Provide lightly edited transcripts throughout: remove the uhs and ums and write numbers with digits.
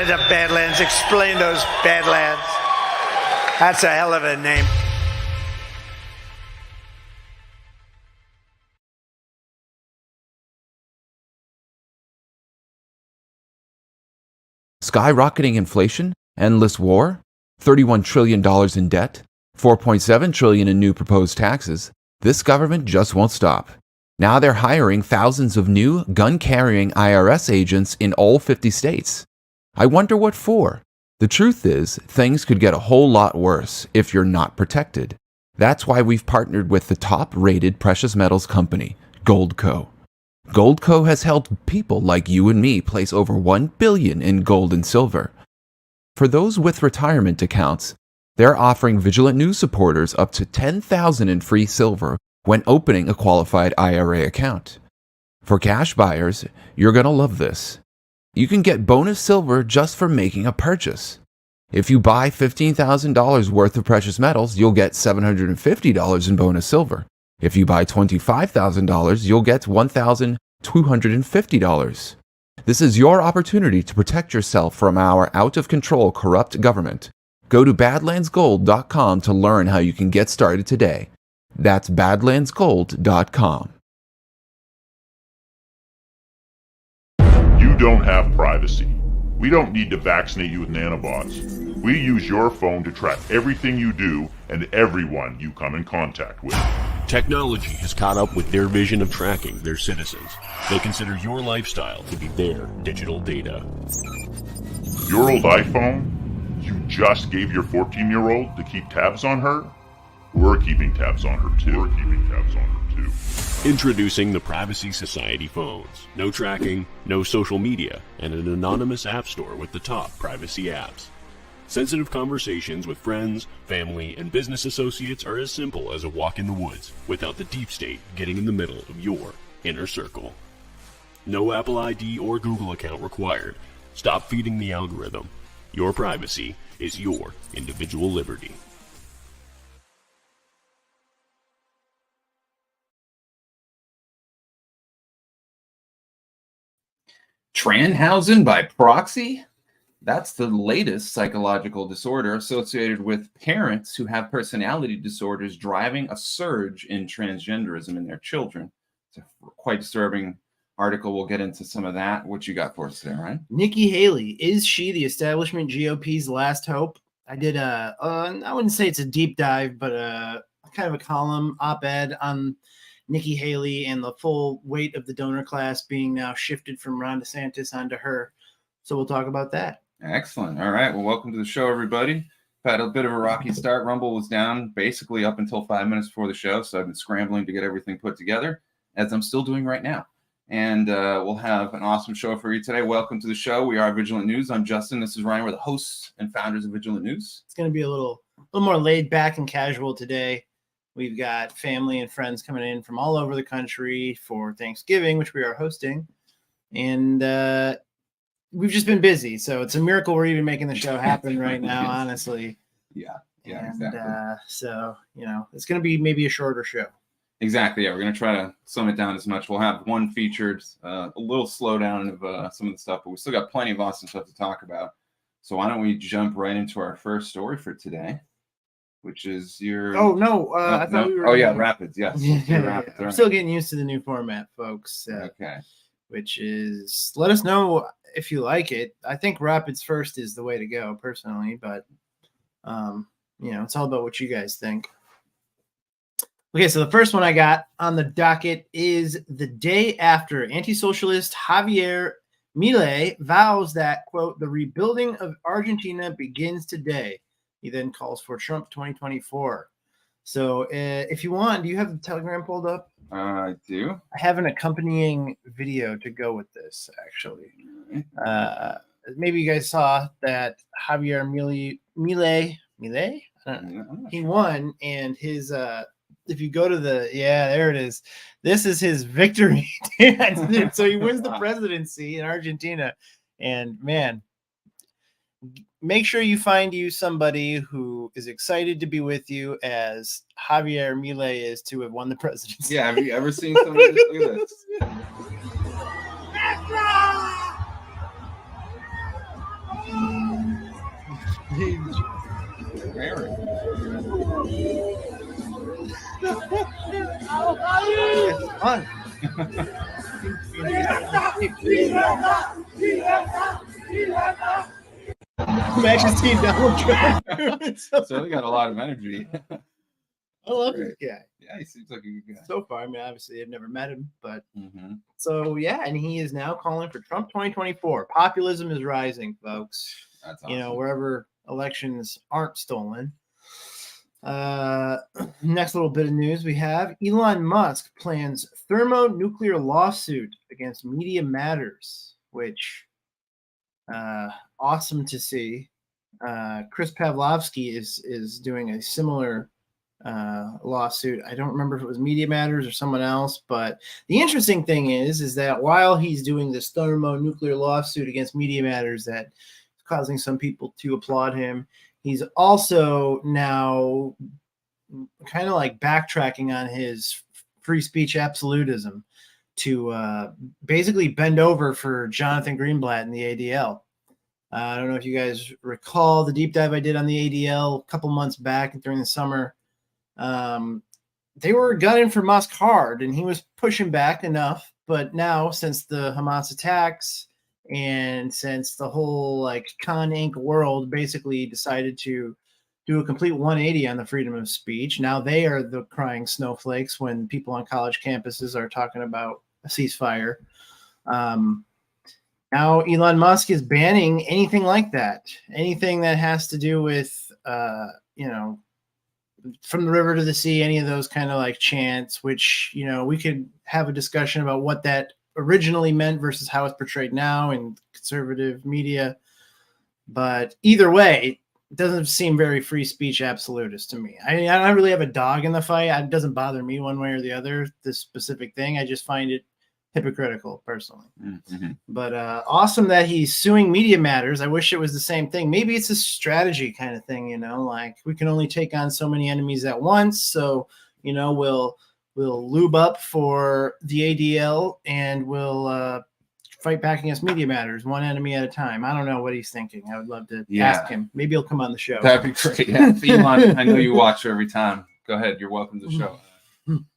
the Badlands. Explain those Badlands. That's a hell of a name. Skyrocketing inflation, endless war, $31 trillion in debt, $4.7 trillion in new proposed taxes. This government just won't stop. Now they're hiring thousands of new gun-carrying IRS agents in all 50 states. I wonder what for. The truth is, things could get a whole lot worse if you're not protected. That's why we've partnered with the top-rated precious metals company, Goldco. Goldco has helped people like you and me place over $1 billion in gold and silver. For those with retirement accounts, they're offering Vigilant News supporters up to $10,000 in free silver when opening a qualified IRA account. For cash buyers, you're going to love this. You can get bonus silver just for making a purchase. If you buy $15,000 worth of precious metals, you'll get $750 in bonus silver. If you buy $25,000, you'll get $1,250. This is your opportunity to protect yourself from our out-of-control corrupt government. Go to badlandsgold.com to learn how you can get started today. That's badlandsgold.com. You don't have privacy. We don't need to vaccinate you with nanobots. We use your phone to track everything you do and everyone you come in contact with. Technology has caught up with their vision of tracking their citizens. They consider your lifestyle to be their digital data. Your old iPhone? You just gave your 14-year-old to keep tabs on her? We're keeping tabs on her too. Introducing the Privacy Society phones. No tracking, no social media, and an anonymous app store with the top privacy apps. Sensitive conversations with friends, family, and business associates are as simple as a walk in the woods without the deep state getting in the middle of your inner circle. No Apple ID or Google account required. Stop feeding the algorithm. Your privacy is your individual liberty. Tranhausen by Proxy? That's the latest psychological disorder associated with parents who have personality disorders driving a surge in transgenderism in their children. It's a quite disturbing article. We'll get into some of that. What you got for us today, Ryan? Nikki Haley, is she the establishment GOP's last hope? I did I wouldn't say it's a deep dive, but kind of a column op-ed on Nikki Haley and the full weight of the donor class being now shifted from Ron DeSantis onto her. So we'll talk about that. Excellent. All right. Well, welcome to the show, everybody. Had a bit of a rocky start. Rumble was down basically up until 5 minutes before the show, so I've been scrambling to get everything put together, as I'm still doing right now. And we'll have an awesome show for you today. Welcome to the show. We are Vigilant News. I'm Justin. This is Ryan. We're the hosts and founders of Vigilant News. It's going to be a little more laid back and casual today. We've got family and friends coming in from all over the country for Thanksgiving, which we are hosting. And we've just been busy. So it's a miracle we're even making the show happen right now, honestly. Yeah, and, exactly. So, it's going to be maybe a shorter show. Exactly. Yeah, we're going to try to sum it down as much. We'll have one featured, a little slowdown of some of the stuff, but we still got plenty of awesome stuff to talk about. So why don't we jump right into our first story for today, which is your... Oh, no. I thought we were... Oh, yeah, Rapids. Yes. Rapids, I'm still getting used to the new format, folks. Okay. Which is, let us know if you like it. I think Rapids first is the way to go, personally, but, it's all about what you guys think. Okay, so the first one I got on the docket is the day after anti-socialist Javier Milei vows that, quote, the rebuilding of Argentina begins today. He then calls for Trump 2024. So if you want, do you have the Telegram pulled up? I do. I have an accompanying video to go with this, actually. Maybe you guys saw that Javier Milei, I don't know. He won, and his if you go to there it is. This is his victory dance. So he wins the presidency in Argentina, and man, make sure you find you somebody who is excited to be with you as Javier Milei is to have won the presidency. Yeah, have you ever seen somebody look at this? Aaron. It's fun. Imagine seeing Donald Trump. So he got a lot of energy. I love Right. this guy. Yeah, he seems like a good guy. So far, I mean, obviously, I've never met him, but Mm-hmm. so yeah, and he is now calling for Trump 2024. Populism is rising, folks. That's awesome. You know, wherever elections aren't stolen. Next little bit of news we have: Elon Musk plans thermonuclear lawsuit against Media Matters, which awesome to see. Chris Pavlovsky is doing a similar lawsuit. I don't remember if it was Media Matters or someone else, but the interesting thing is that while he's doing this thermonuclear lawsuit against Media Matters that is causing some people to applaud him, he's also now kind of like backtracking on his free speech absolutism to basically bend over for Jonathan Greenblatt in the ADL. I don't know if you guys recall the deep dive I did on the ADL a couple months back during the summer. They were gunning for Musk hard, and he was pushing back enough. But now, since the Hamas attacks and since the whole like Con Inc. world basically decided to do a complete 180 on the freedom of speech, now they are the crying snowflakes when people on college campuses are talking about a ceasefire. Now Elon Musk is banning anything like that, anything that has to do with, from the river to the sea, any of those kind of like chants, which, we could have a discussion about what that originally meant versus how it's portrayed now in conservative media. But either way, it doesn't seem very free speech absolutist to me. I mean, I don't really have a dog in the fight. It doesn't bother me one way or the other, this specific thing. I just find it hypocritical personally. Mm-hmm. But awesome that he's suing Media Matters. I wish it was the same thing. Maybe it's a strategy kind of thing, like we can only take on so many enemies at once. So, we'll lube up for the ADL and we'll fight back against Media Matters, one enemy at a time. I don't know what he's thinking. I would love to ask him. Maybe he'll come on the show. That'd be great. Yeah. Elon, I know you watch every time. Go ahead. You're welcome to the show.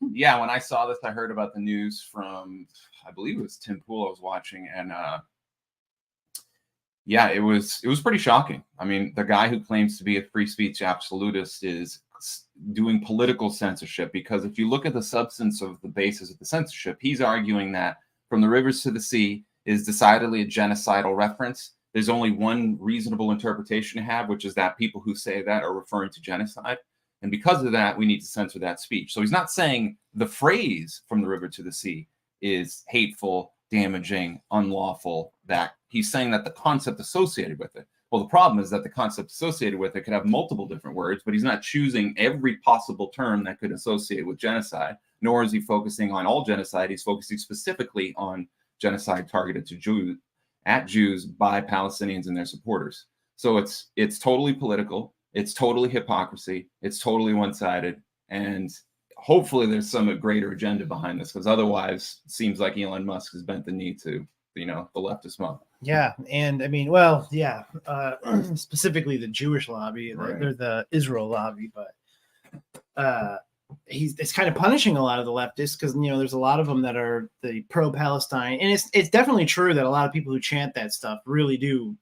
Yeah, when I saw this, I heard about the news from, I believe it was Tim Pool I was watching, and it was pretty shocking. I mean, the guy who claims to be a free speech absolutist is doing political censorship, because if you look at the substance of the basis of the censorship, he's arguing that From the Rivers to the Sea is decidedly a genocidal reference. There's only one reasonable interpretation to have, which is that people who say that are referring to genocide. And because of that, we need to censor that speech. So he's not saying the phrase "from the river to the sea" is hateful, damaging, unlawful. That he's saying that the concept associated with it. Well, the problem is that the concept associated with it could have multiple different words, but he's not choosing every possible term that could associate with genocide, nor is he focusing on all genocide. He's focusing specifically on genocide targeted to Jews by Palestinians and their supporters. So it's totally political. It's totally hypocrisy. It's totally one-sided. And hopefully there's some greater agenda behind this, because otherwise it seems like Elon Musk has bent the knee to, the leftist mob. Yeah. And I mean, specifically the Jewish lobby, Right. They're the Israel lobby, but it's kind of punishing a lot of the leftists because, there's a lot of them that are the pro-Palestine. And it's definitely true that a lot of people who chant that stuff really do.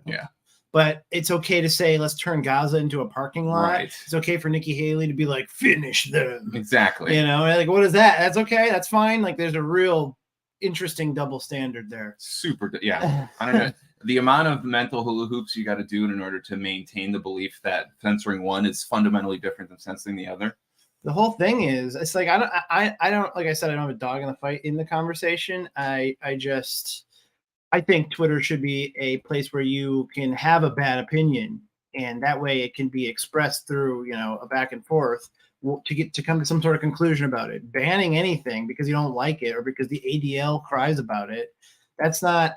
Yeah. But it's okay to say, let's turn Gaza into a parking lot. Right. It's okay for Nikki Haley to be like, finish them. Exactly. Like, what is that? That's okay. That's fine. Like, there's a real interesting double standard there. Super. Yeah. I don't know. The amount of mental hula hoops you got to do in order to maintain the belief that censoring one is fundamentally different than censoring the other. The whole thing is, it's like, I don't, like I said, I don't have a dog in the fight in the conversation. I think Twitter should be a place where you can have a bad opinion, and that way it can be expressed through, a back and forth to come to some sort of conclusion about it. Banning anything because you don't like it or because the ADL cries about it, that's not,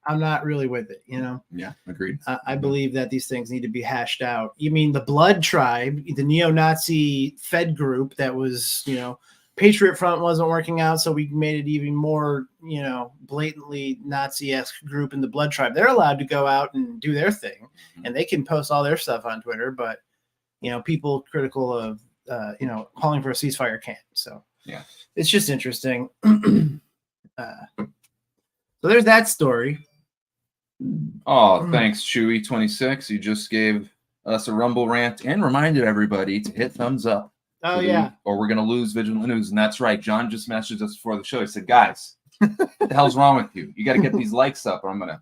I'm not really with it, Yeah, agreed. I believe that these things need to be hashed out. You mean the Blood Tribe, the neo-Nazi Fed group that was, Patriot Front wasn't working out, so we made it even more, blatantly Nazi-esque group in the Blood Tribe. They're allowed to go out and do their thing, and they can post all their stuff on Twitter, but, people critical of, calling for a ceasefire can't. So yeah, it's just interesting. So there's that story. Oh, thanks, Chewy26. You just gave us a Rumble rant and reminded everybody to hit thumbs up. Oh, yeah. Or we're going to lose Vigilant News. And that's right. John just messaged us before the show. He said, guys, what the hell's wrong with you? You got to get these likes up, or I'm going to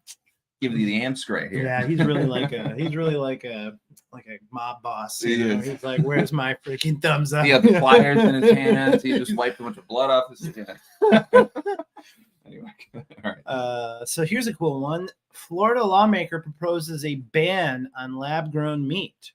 give you the Amscray here. Yeah, he's really like a mob boss. He's like, where's my freaking thumbs up? He had the flyers in his hands. He just wiped a bunch of blood off his hand. Anyway, all right. So here's a cool one. Florida lawmaker proposes a ban on lab-grown meat.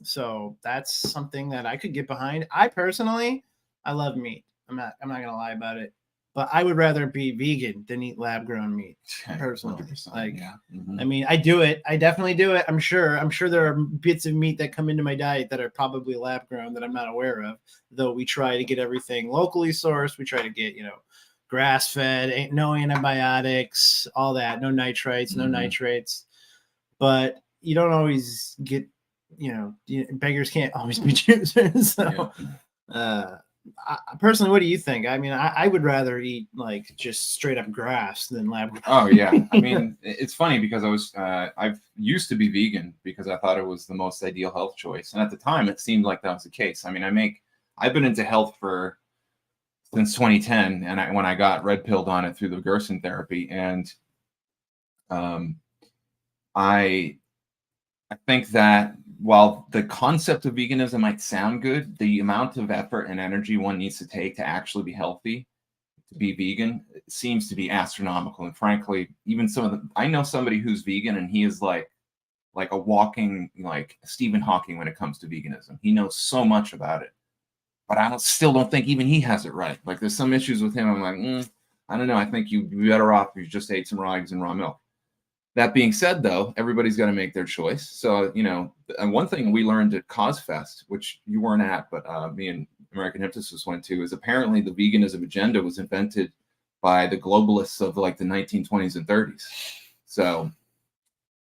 So that's something that I could get behind. I personally love meat. I'm not gonna lie about it. But I would rather be vegan than eat lab-grown meat, personally. Like, yeah. Mm-hmm. I mean, I do it. I definitely do it. I'm sure there are bits of meat that come into my diet that are probably lab-grown that I'm not aware of. Though we try to get everything locally sourced. We try to get, grass-fed, no antibiotics, all that, no nitrites, no nitrates. But you don't always get, beggars can't always be choosers. So, personally, what do you think? I mean, I would rather eat like just straight up grass than lab. Oh yeah, I mean, it's funny because I've used to be vegan because I thought it was the most ideal health choice, and at the time it seemed like that was the case. I mean, I've been into health since 2010, and when I got red pilled on it through the Gerson therapy, and I think that while the concept of veganism might sound good, the amount of effort and energy one needs to take to actually be healthy, to be vegan, seems to be astronomical. And frankly, even I know somebody who's vegan, and he is like a walking like Stephen Hawking when it comes to veganism. He knows so much about it, but I still don't think even he has it right. Like there's some issues with him. I'm like, I don't know. I think you'd be better off if you just ate some raw eggs and raw milk. That being said, though, everybody's got to make their choice. So, and one thing we learned at CauseFest, which you weren't at, but me and American Hypnosis went to, is apparently the veganism agenda was invented by the globalists of like the 1920s and 30s. So,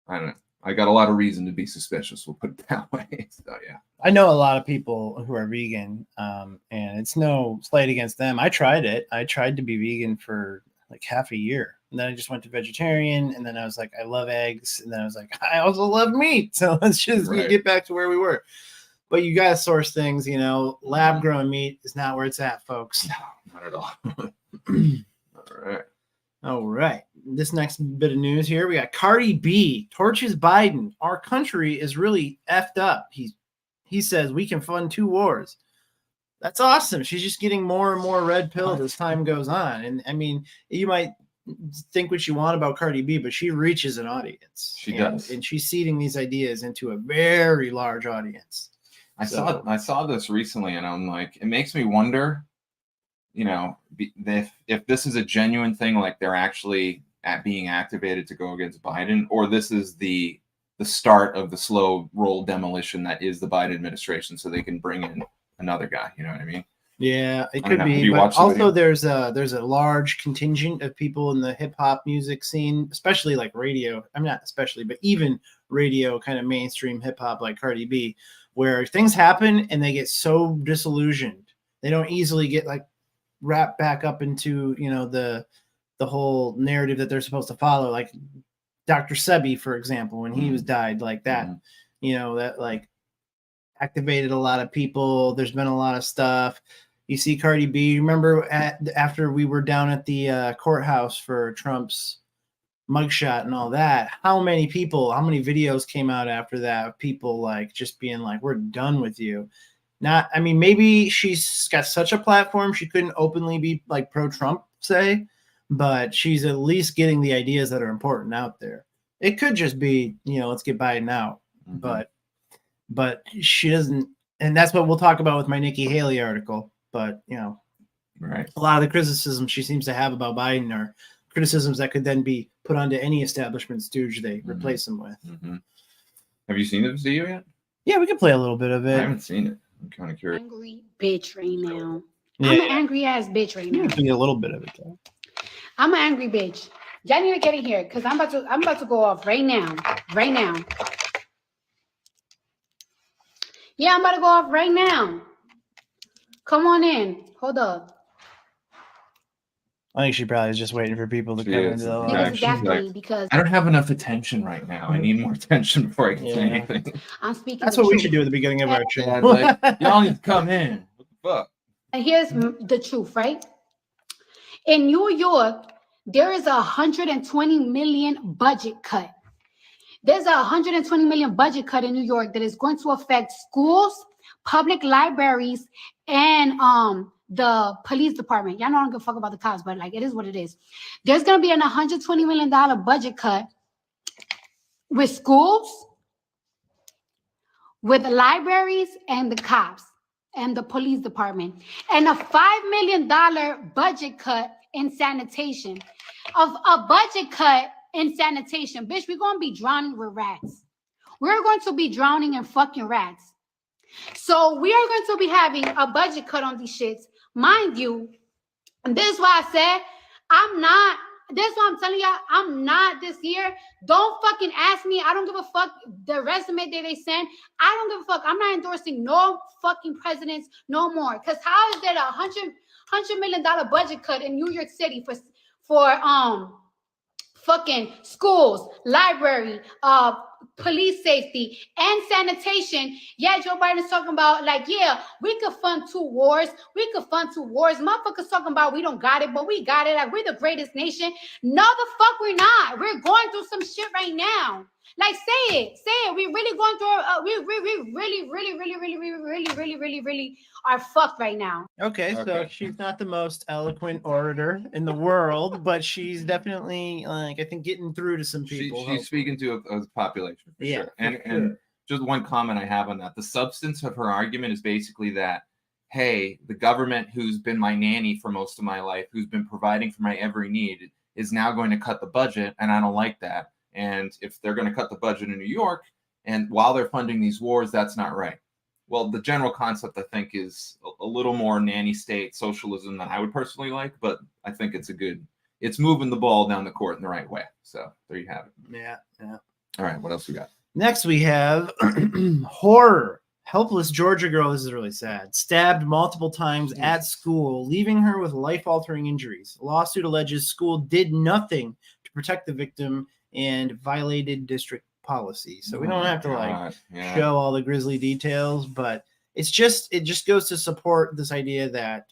I don't know. I got a lot of reason to be suspicious. We'll put it that way. So, yeah. I know a lot of people who are vegan, and it's no slight against them. I tried it. I tried to be vegan for like half a year. And then I just went to vegetarian, and then I was like, I love eggs, and then I was like, I also love meat. So let's just get back to where we were. But you gotta source things, lab grown meat is not where it's at, folks. No, not at all. All right. This next bit of news here, we got Cardi B torches Biden. Our country is really effed up. He says we can fund 2 wars. That's awesome. She's just getting more and more red pilled as time goes on. And I mean, you might think what you want about Cardi B, but she reaches an audience. She does. And she's seeding these ideas into a very large audience. I saw this recently, and I'm like, it makes me wonder, if this is a genuine thing, like they're actually being activated to go against Biden, or this is the start of the slow roll demolition that is the Biden administration, so they can bring in another guy. You know what I mean? Yeah, it could be. But also, there's a large contingent of people in the hip hop music scene, especially like radio. I'm not especially, but even radio, kind of mainstream hip hop like Cardi B, where things happen and they get so disillusioned. They don't easily get like wrapped back up into the whole narrative that they're supposed to follow. Like Dr. Sebi, for example, when he was died like that, that like activated a lot of people. There's been a lot of stuff. You see Cardi B. Remember after we were down at the courthouse for Trump's mugshot and all that, how many videos came out after that of people like just being like, we're done with you. Maybe she's got such a platform she couldn't openly be like pro-Trump, say, but she's at least getting the ideas that are important out there. It could just be, let's get Biden out. Mm-hmm. But she doesn't, and that's what we'll talk about with my Nikki Haley article. But, right. A lot of the criticisms she seems to have about Biden are criticisms that could then be put onto any establishment stooge they replace him with. Mm-hmm. Have you seen the video yet? Yeah, we can play a little bit of it. I haven't seen it. I'm kind of curious. Angry bitch right now. Yeah. an angry ass bitch right now. Be a little bit of it though. I'm an angry bitch. Y'all need to get in here because I'm about to go off right now. Right now. Yeah, I'm about to go off right now. Come on in. Hold up. I think she probably is just waiting for people to She come is. into the Yeah, live. she's Exactly, like, because I don't have enough attention right now. I need more attention before I can say Yeah. anything. I'm speaking That's the what we truth. should do at the beginning of our show. Yeah, it's like, y'all need to come in. What the fuck? And here's the truth, right? In New York, there is a 120 million budget cut. There's a 120 million budget cut in New York that is going to affect schools, public libraries, and the police department. Y'all know I don't give a fuck about the cops, but like it is what it is. There's gonna be an $120 million budget cut with schools, with the libraries, and the cops and the police department, and a $5 million budget cut in sanitation. Of a budget cut in sanitation, bitch, we're gonna be drowning with rats. We're going to be drowning in fucking rats. So we are going to be having a budget cut on these shits, mind you. And this is why I said I'm not. This is what I'm telling y'all. I'm not this year. Don't fucking ask me. I don't give a fuck the resume that they send. I don't give a fuck. I'm not endorsing no fucking presidents no more. Cause how is there a $100 million budget cut in New York City for fucking schools, library, police safety, and sanitation? Yeah, Joe Biden's talking about like, yeah, we could fund 2 wars. We could fund 2 wars. Motherfuckers talking about we don't got it, but we got it. Like we're the greatest nation. No, the fuck we're not. We're going through some shit right now. Like say it. We're really going through. We really are fucked right now. Okay, so she's not the most eloquent orator in the world, but she's definitely like I think getting through to some people. She's speaking to a population for sure. And just one comment I have on that: the substance of her argument is basically that, hey, the government who's been my nanny for most of my life, who's been providing for my every need, is now going to cut the budget, and I don't like that. And if they're going to cut the budget in New York, and while they're funding these wars, that's not right. Well, the general concept, I think, is a little more nanny state socialism than I would personally like, but I think it's moving the ball down the court in the right way. So there you have it. Yeah. All right, what else we got? Next, we have horror. Helpless Georgia girl, this is really sad, stabbed multiple times at school, leaving her with life-altering injuries. A lawsuit alleges school did nothing to protect the victim and violated district policy. So we don't have to show all the grisly details, but it just goes to support this idea that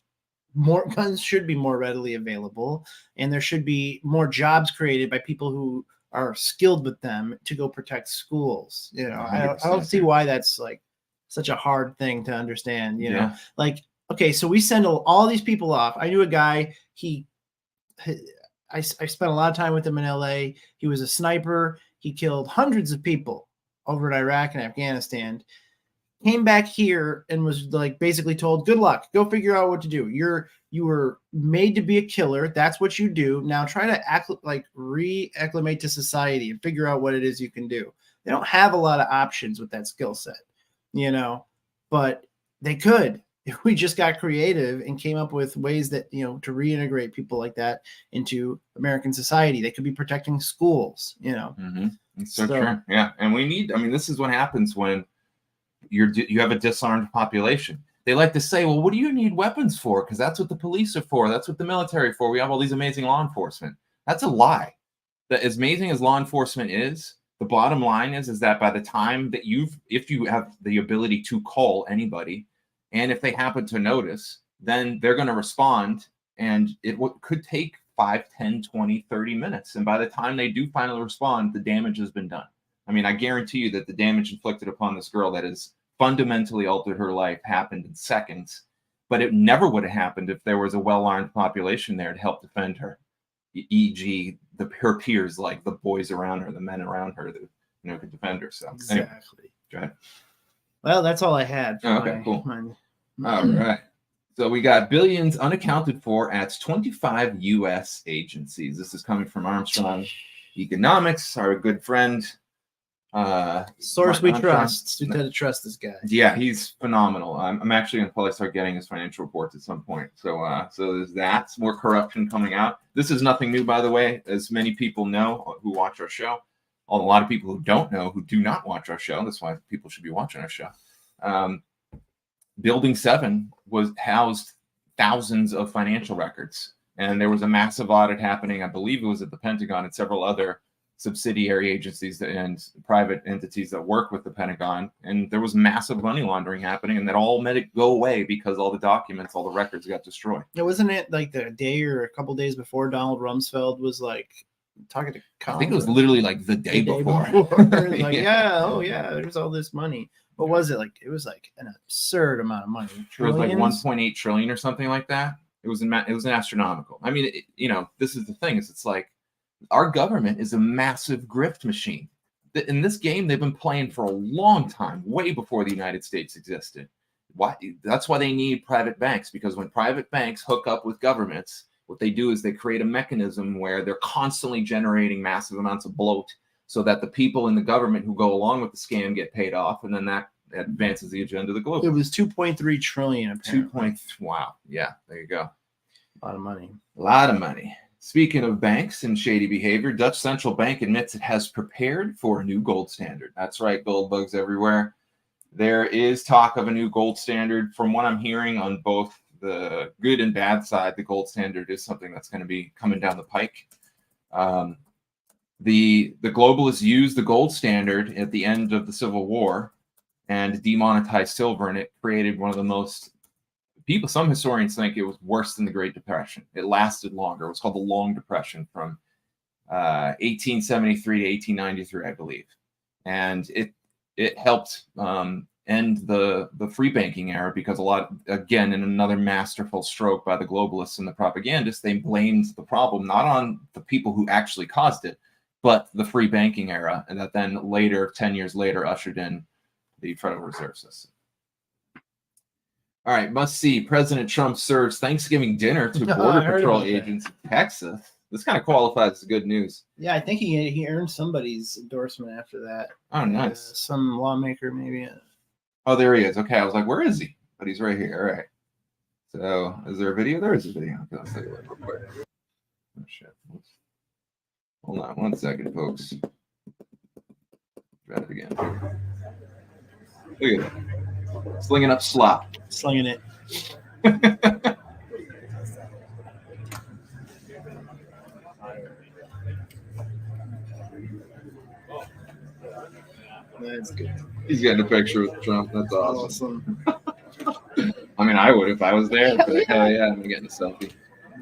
more guns should be more readily available, and there should be more jobs created by people who are skilled with them to go protect schools. You know, I don't see why that's like such a hard thing to understand. You know, like okay, so we send all these people off. I knew a guy. I spent a lot of time with him in LA. He was a sniper. He killed hundreds of people over in Iraq and Afghanistan. Came back here and was like basically told, "Good luck. Go figure out what to do. You were made to be a killer. That's what you do. Now try to reacclimate to society and figure out what it is you can do." They don't have a lot of options with that skill set, you know, but they could if we just got creative and came up with ways that, you know, to reintegrate people like that into American society. They could be protecting schools, you know. Mm-hmm. It's so true. Yeah. And this is what happens when you have a disarmed population. They like to say, well, what do you need weapons for? Because that's what the police are for. That's what the military are for. We have all these amazing law enforcement. That's a lie. That as amazing as law enforcement is, the bottom line is that by the time that if you have the ability to call anybody, and if they happen to notice, then they're going to respond. And it could take 5, 10, 20, 30 minutes. And by the time they do finally respond, the damage has been done. I mean, I guarantee you that the damage inflicted upon this girl that has fundamentally altered her life happened in seconds. But it never would have happened if there was a well-armed population there to help defend her. E.g., her peers, like the boys around her, the men around her that could defend her. So exactly. Anyway, go ahead. Well, that's all I had. Cool. All right. So we got billions unaccounted for at 25 U.S. agencies. This is coming from Armstrong Economics, our good friend. Source we I'm trust. We tend to trust this guy. Yeah, he's phenomenal. I'm actually going to probably start getting his financial reports at some point. So there's that. More corruption coming out. This is nothing new, by the way, as many people know who watch our show. A lot of people who don't know, who do not watch our show. That's why people should be watching our show. Building 7 was housed thousands of financial records, and there was a massive audit happening. I believe it was at the Pentagon and several other subsidiary agencies and private entities that work with the Pentagon, and there was massive money laundering happening, and that all made it go away because all the documents, all the records got destroyed. Yeah, wasn't it like the day or a couple days before Donald Rumsfeld was like talking to Congress? I think it was literally like the day before. Like, yeah, there's all this money. What was it like? It was like an absurd amount of money. It was like 1.8 trillion or something like that. It was an astronomical. I mean, this is the thing. It's like our government is a massive grift machine. In this game, they've been playing for a long time, way before the United States existed. That's why they need private banks, because when private banks hook up with governments, what they do is they create a mechanism where they're constantly generating massive amounts of bloat so that the people in the government who go along with the scam get paid off, and then that advances the agenda of the global. It was 2.3 trillion. Apparently. Wow. Yeah, there you go. A lot of money. A lot of money. Speaking of banks and shady behavior, Dutch Central Bank admits it has prepared for a new gold standard. That's right, gold bugs everywhere. There is talk of a new gold standard. From what I'm hearing on both the good and bad side, the gold standard is something that's going to be coming down the pike. The globalists used the gold standard at the end of the Civil War and demonetized silver, and it created one of the most some historians think it was worse than the Great Depression. It lasted longer. It was called the Long Depression from 1873 to 1893, I believe. And it helped end the free banking era, because again, in another masterful stroke by the globalists and the propagandists, they blamed the problem not on the people who actually caused it, but the free banking era, and that then later, 10 years later, ushered in the Federal Reserve System. All right, must see. President Trump serves Thanksgiving dinner to Border Patrol agents in Texas. This kind of qualifies as good news. Yeah, I think he earned somebody's endorsement after that. Oh, nice. Some lawmaker, maybe. Oh, there he is. Okay, I was like, where is he? But he's right here. All right. So, is there a video? There is a video. Okay, let's take a look real quick. Oh, shit. Hold on 1 second, folks. Try it again. Look at that. Slinging up slop. Slinging it. That's good. He's getting a picture with Trump. That's awesome. I mean, I would if I was there. But hell yeah, I'm getting a selfie.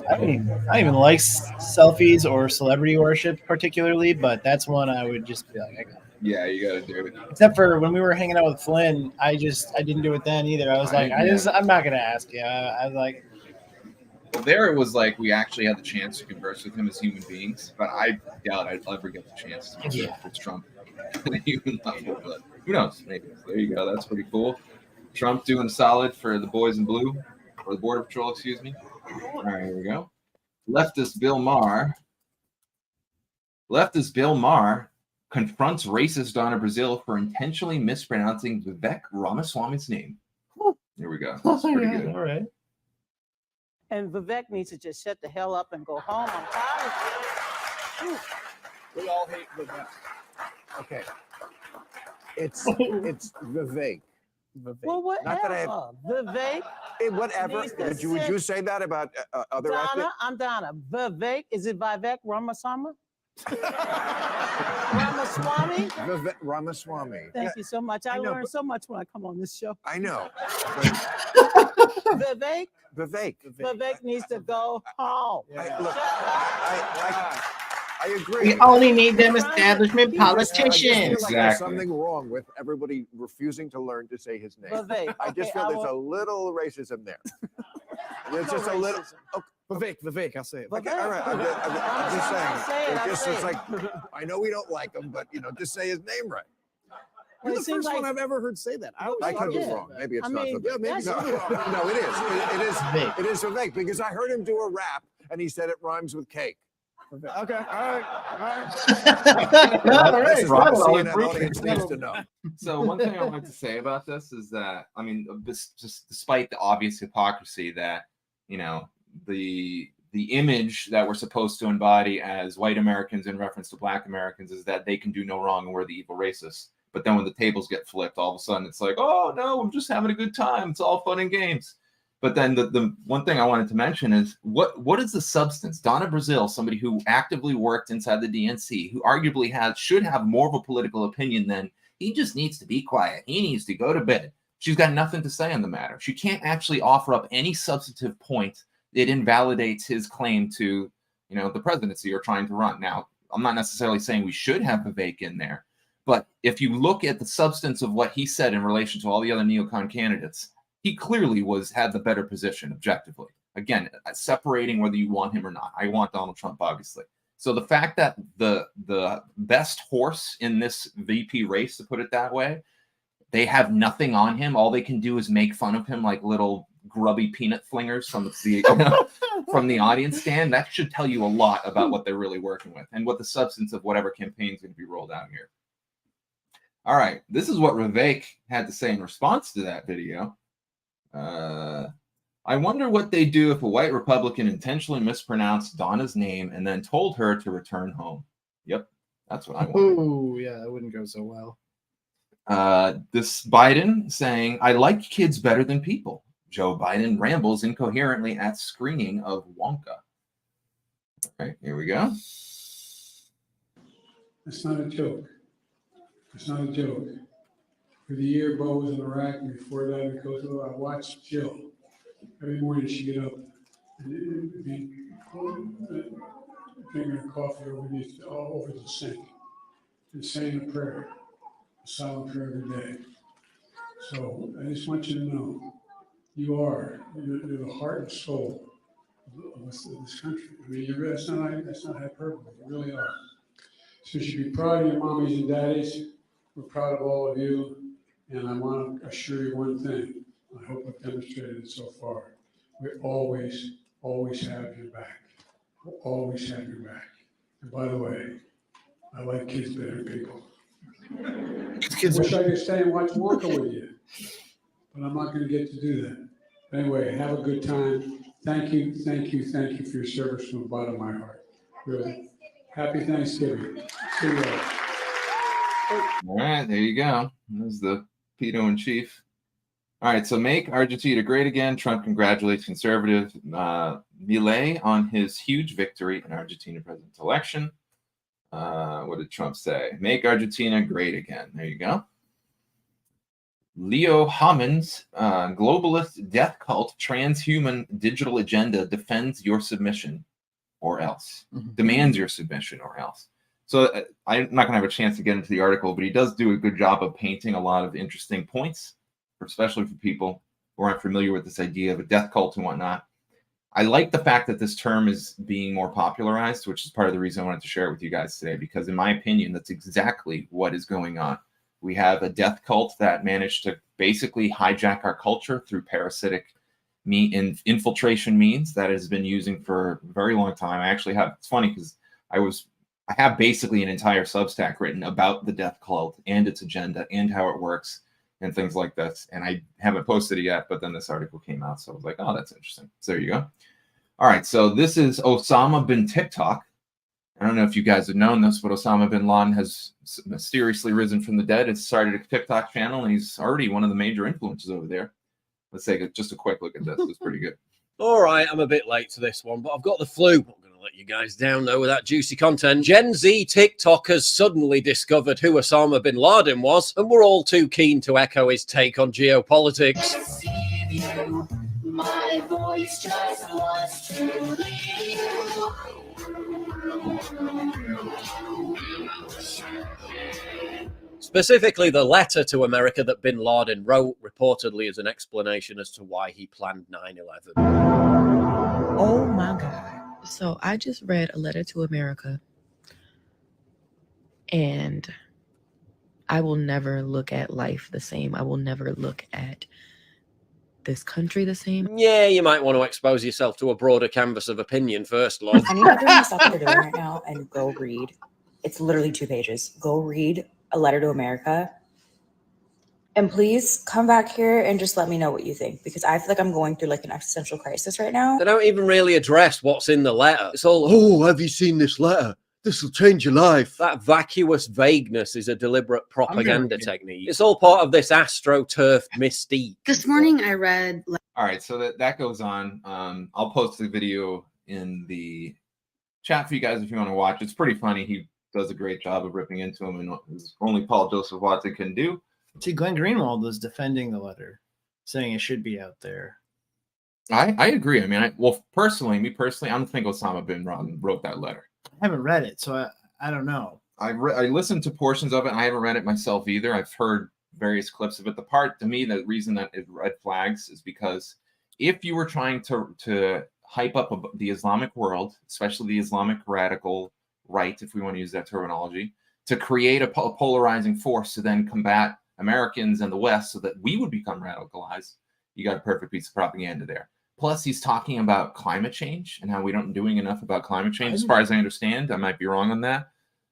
I don't even like selfies or celebrity worship particularly, but that's one I would just be like, I got it. Yeah, you gotta do it. Except for when we were hanging out with Flynn, I didn't do it then either. I was like, I'm not gonna ask you. I was like, well, there it was like we actually had the chance to converse with him as human beings, but I doubt I'd ever get the chance to converse with Trump at a human level. But who knows? Maybe. There you go. That's pretty cool. Trump doing solid for the boys in blue, or the Border Patrol, excuse me. All right, here we go. Leftist Bill Maher confronts racist Donna Brazil for intentionally mispronouncing Vivek Ramaswamy's name. Here we go. That's pretty good. All right. And Vivek needs to just shut the hell up and go home. I'm tired of it. We all hate Vivek. Okay. It's Vivek. Well, whatever. Not that I have, Vivek. Whatever. Would you say that about other Donna, ethnic? I'm Donna. Vivek. Is it Vivek Ramaswamy? Ramaswamy? Vivek Ramaswamy. Thank you so much. I know, learn so much when I come on this show. I know. Vivek. Vivek needs to go home. I agree. We only need them establishment politicians. I just feel like there's something wrong with everybody refusing to learn to say his name. Vivek. I just feel there's a little racism there. There's just a little. Okay. Vivek, I'll say it. Okay, all right. I'm just saying. It's like, I know we don't like him, but just say his name right. You're the first one I've ever heard say that. I could be wrong. Maybe it's not Vivek. Yeah, maybe no, it is. It is Vivek, because I heard him do a rap and he said it rhymes with cake. Okay. All right. This is what the CNN audience needs to know. So one thing I wanted to say about this is that, I mean, just despite the obvious hypocrisy that, you know, the image that we're supposed to embody as white Americans in reference to black Americans is that they can do no wrong and we're the evil racists. But then when the tables get flipped, all of a sudden it's like, oh no, I'm just having a good time. It's all fun and games. But then the one thing I wanted to mention is what is the substance? Donna Brazile, somebody who actively worked inside the DNC, who arguably should have more of a political opinion than he just needs to be quiet. He needs to go to bed. She's got nothing to say on the matter. She can't actually offer up any substantive point. It invalidates his claim to, you know, the presidency or trying to run. Now, I'm not necessarily saying we should have Vivek in there, but if you look at the substance of what he said in relation to all the other neocon candidates, he clearly had the better position objectively. Again, separating whether you want him or not. I want Donald Trump, obviously. So the fact that the best horse in this VP race, to put it that way, they have nothing on him. All they can do is make fun of him like little grubby peanut flingers from the audience stand. That should tell you a lot about what they're really working with and what the substance of whatever campaign is going to be rolled out here. All right, this is what Vivek had to say in response to that video. I wonder what they do if a white Republican intentionally mispronounced Donna's name and then told her to return home. Yep, that's what I want. Oh, yeah, that wouldn't go so well. This Biden saying, I like kids better than people. Joe Biden rambles incoherently at screening of Wonka. All right, here we go. It's not a joke. It's not a joke. For the year Bo was in Iraq, and before that in Kosovo, I watched Jill. Every morning she'd get up and be drinking her coffee over the sink and saying a prayer, a silent prayer every day. So I just want you to know, you're the heart and soul of this country. I mean, that's not hyperbole. You really are. So you should be proud of your mommies and daddies. We're proud of all of you. And I want to assure you one thing. I hope I've demonstrated it so far. We always have your back. We'll always have your back. And by the way, I like kids better than people. I wish I could stay and watch Wonka with you, but I'm not going to get to do that. But anyway, have a good time. Thank you for your service from the bottom of my heart. Really. Happy Thanksgiving. See you all. All right, there you go. There's the pedo in chief. All right, so make Argentina great again. Trump congratulates conservative Milei on his huge victory in Argentina president's election. What did Trump say? Make Argentina great again. There you go. Leo Hammond's globalist death cult transhuman digital agenda defends your submission or else. Demands your submission or else. So I'm not going to have a chance to get into the article, but he does do a good job of painting a lot of interesting points, especially for people who aren't familiar with this idea of a death cult and whatnot. I like the fact that this term is being more popularized, which is part of the reason I wanted to share it with you guys today, because in my opinion, that's exactly what is going on. We have a death cult that managed to basically hijack our culture through parasitic infiltration means that it has been using for a very long time. I actually have, it's funny because I have basically an entire Substack written about the death cult and its agenda and how it works and things like this. And I haven't posted it yet, but then this article came out. So I was like, oh, that's interesting. So there you go. All right. So this is Osama bin TikTok. I don't know if you guys have known this, but Osama bin Laden has mysteriously risen from the dead. It's started a TikTok channel, and he's already one of the major influencers over there. Let's take just a quick look at this. It's pretty good. All right, I'm a bit late to this one, but I've got the flu. I'm going to let you guys down, though, with that juicy content. Gen Z TikTokers suddenly discovered who Osama bin Laden was, and we're all too keen to echo his take on geopolitics. My voice just wants to leave you. Specifically, the letter to America that bin Laden wrote reportedly as an explanation as to why he planned 9/11. Oh my God. So I just read a letter to America, and I will never look at life the same. I will never look at this country the same. Yeah, you might want to expose yourself to a broader canvas of opinion first, love. I need you to do stop what you're doing right now and go read. It's literally 2 pages. Go read A Letter to America. And please come back here and just let me know what you think, because I feel like I'm going through like an existential crisis right now. They don't even really address what's in the letter. It's all, oh, have you seen this letter? This will change your life. That vacuous vagueness is a deliberate propaganda technique. It's all part of this astroturf mystique. This morning I read... All right, so that goes on. I'll post the video in the chat for you guys if you want to watch. It's pretty funny. He does a great job of ripping into him, and only Paul Joseph Watson can do. See, Glenn Greenwald was defending the letter, saying it should be out there. I agree. I mean, me personally, I don't think Osama bin Laden wrote that letter. I haven't read it, so I don't know. I listened to portions of it. And I haven't read it myself either. I've heard various clips of it. The reason that it red flags is because if you were trying to hype up the Islamic world, especially the Islamic radical right, if we want to use that terminology, to create a polarizing force to then combat Americans and the West so that we would become radicalized, you got a perfect piece of propaganda there. Plus, he's talking about climate change and how we don't doing enough about climate change. As far as I understand, I might be wrong on that.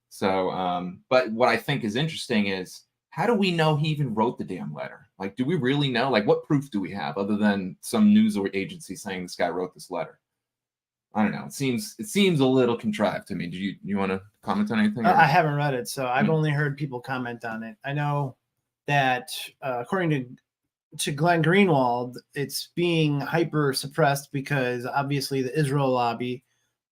So, but what I think is interesting is, how do we know he even wrote the damn letter? Like, do we really know? Like, what proof do we have other than some news agency saying this guy wrote this letter? I don't know. It seems a little contrived to me. Do you want to comment on anything? I haven't read it, so I've only heard people comment on it. I know that according to Glenn Greenwald, it's being hyper suppressed because obviously the Israel lobby,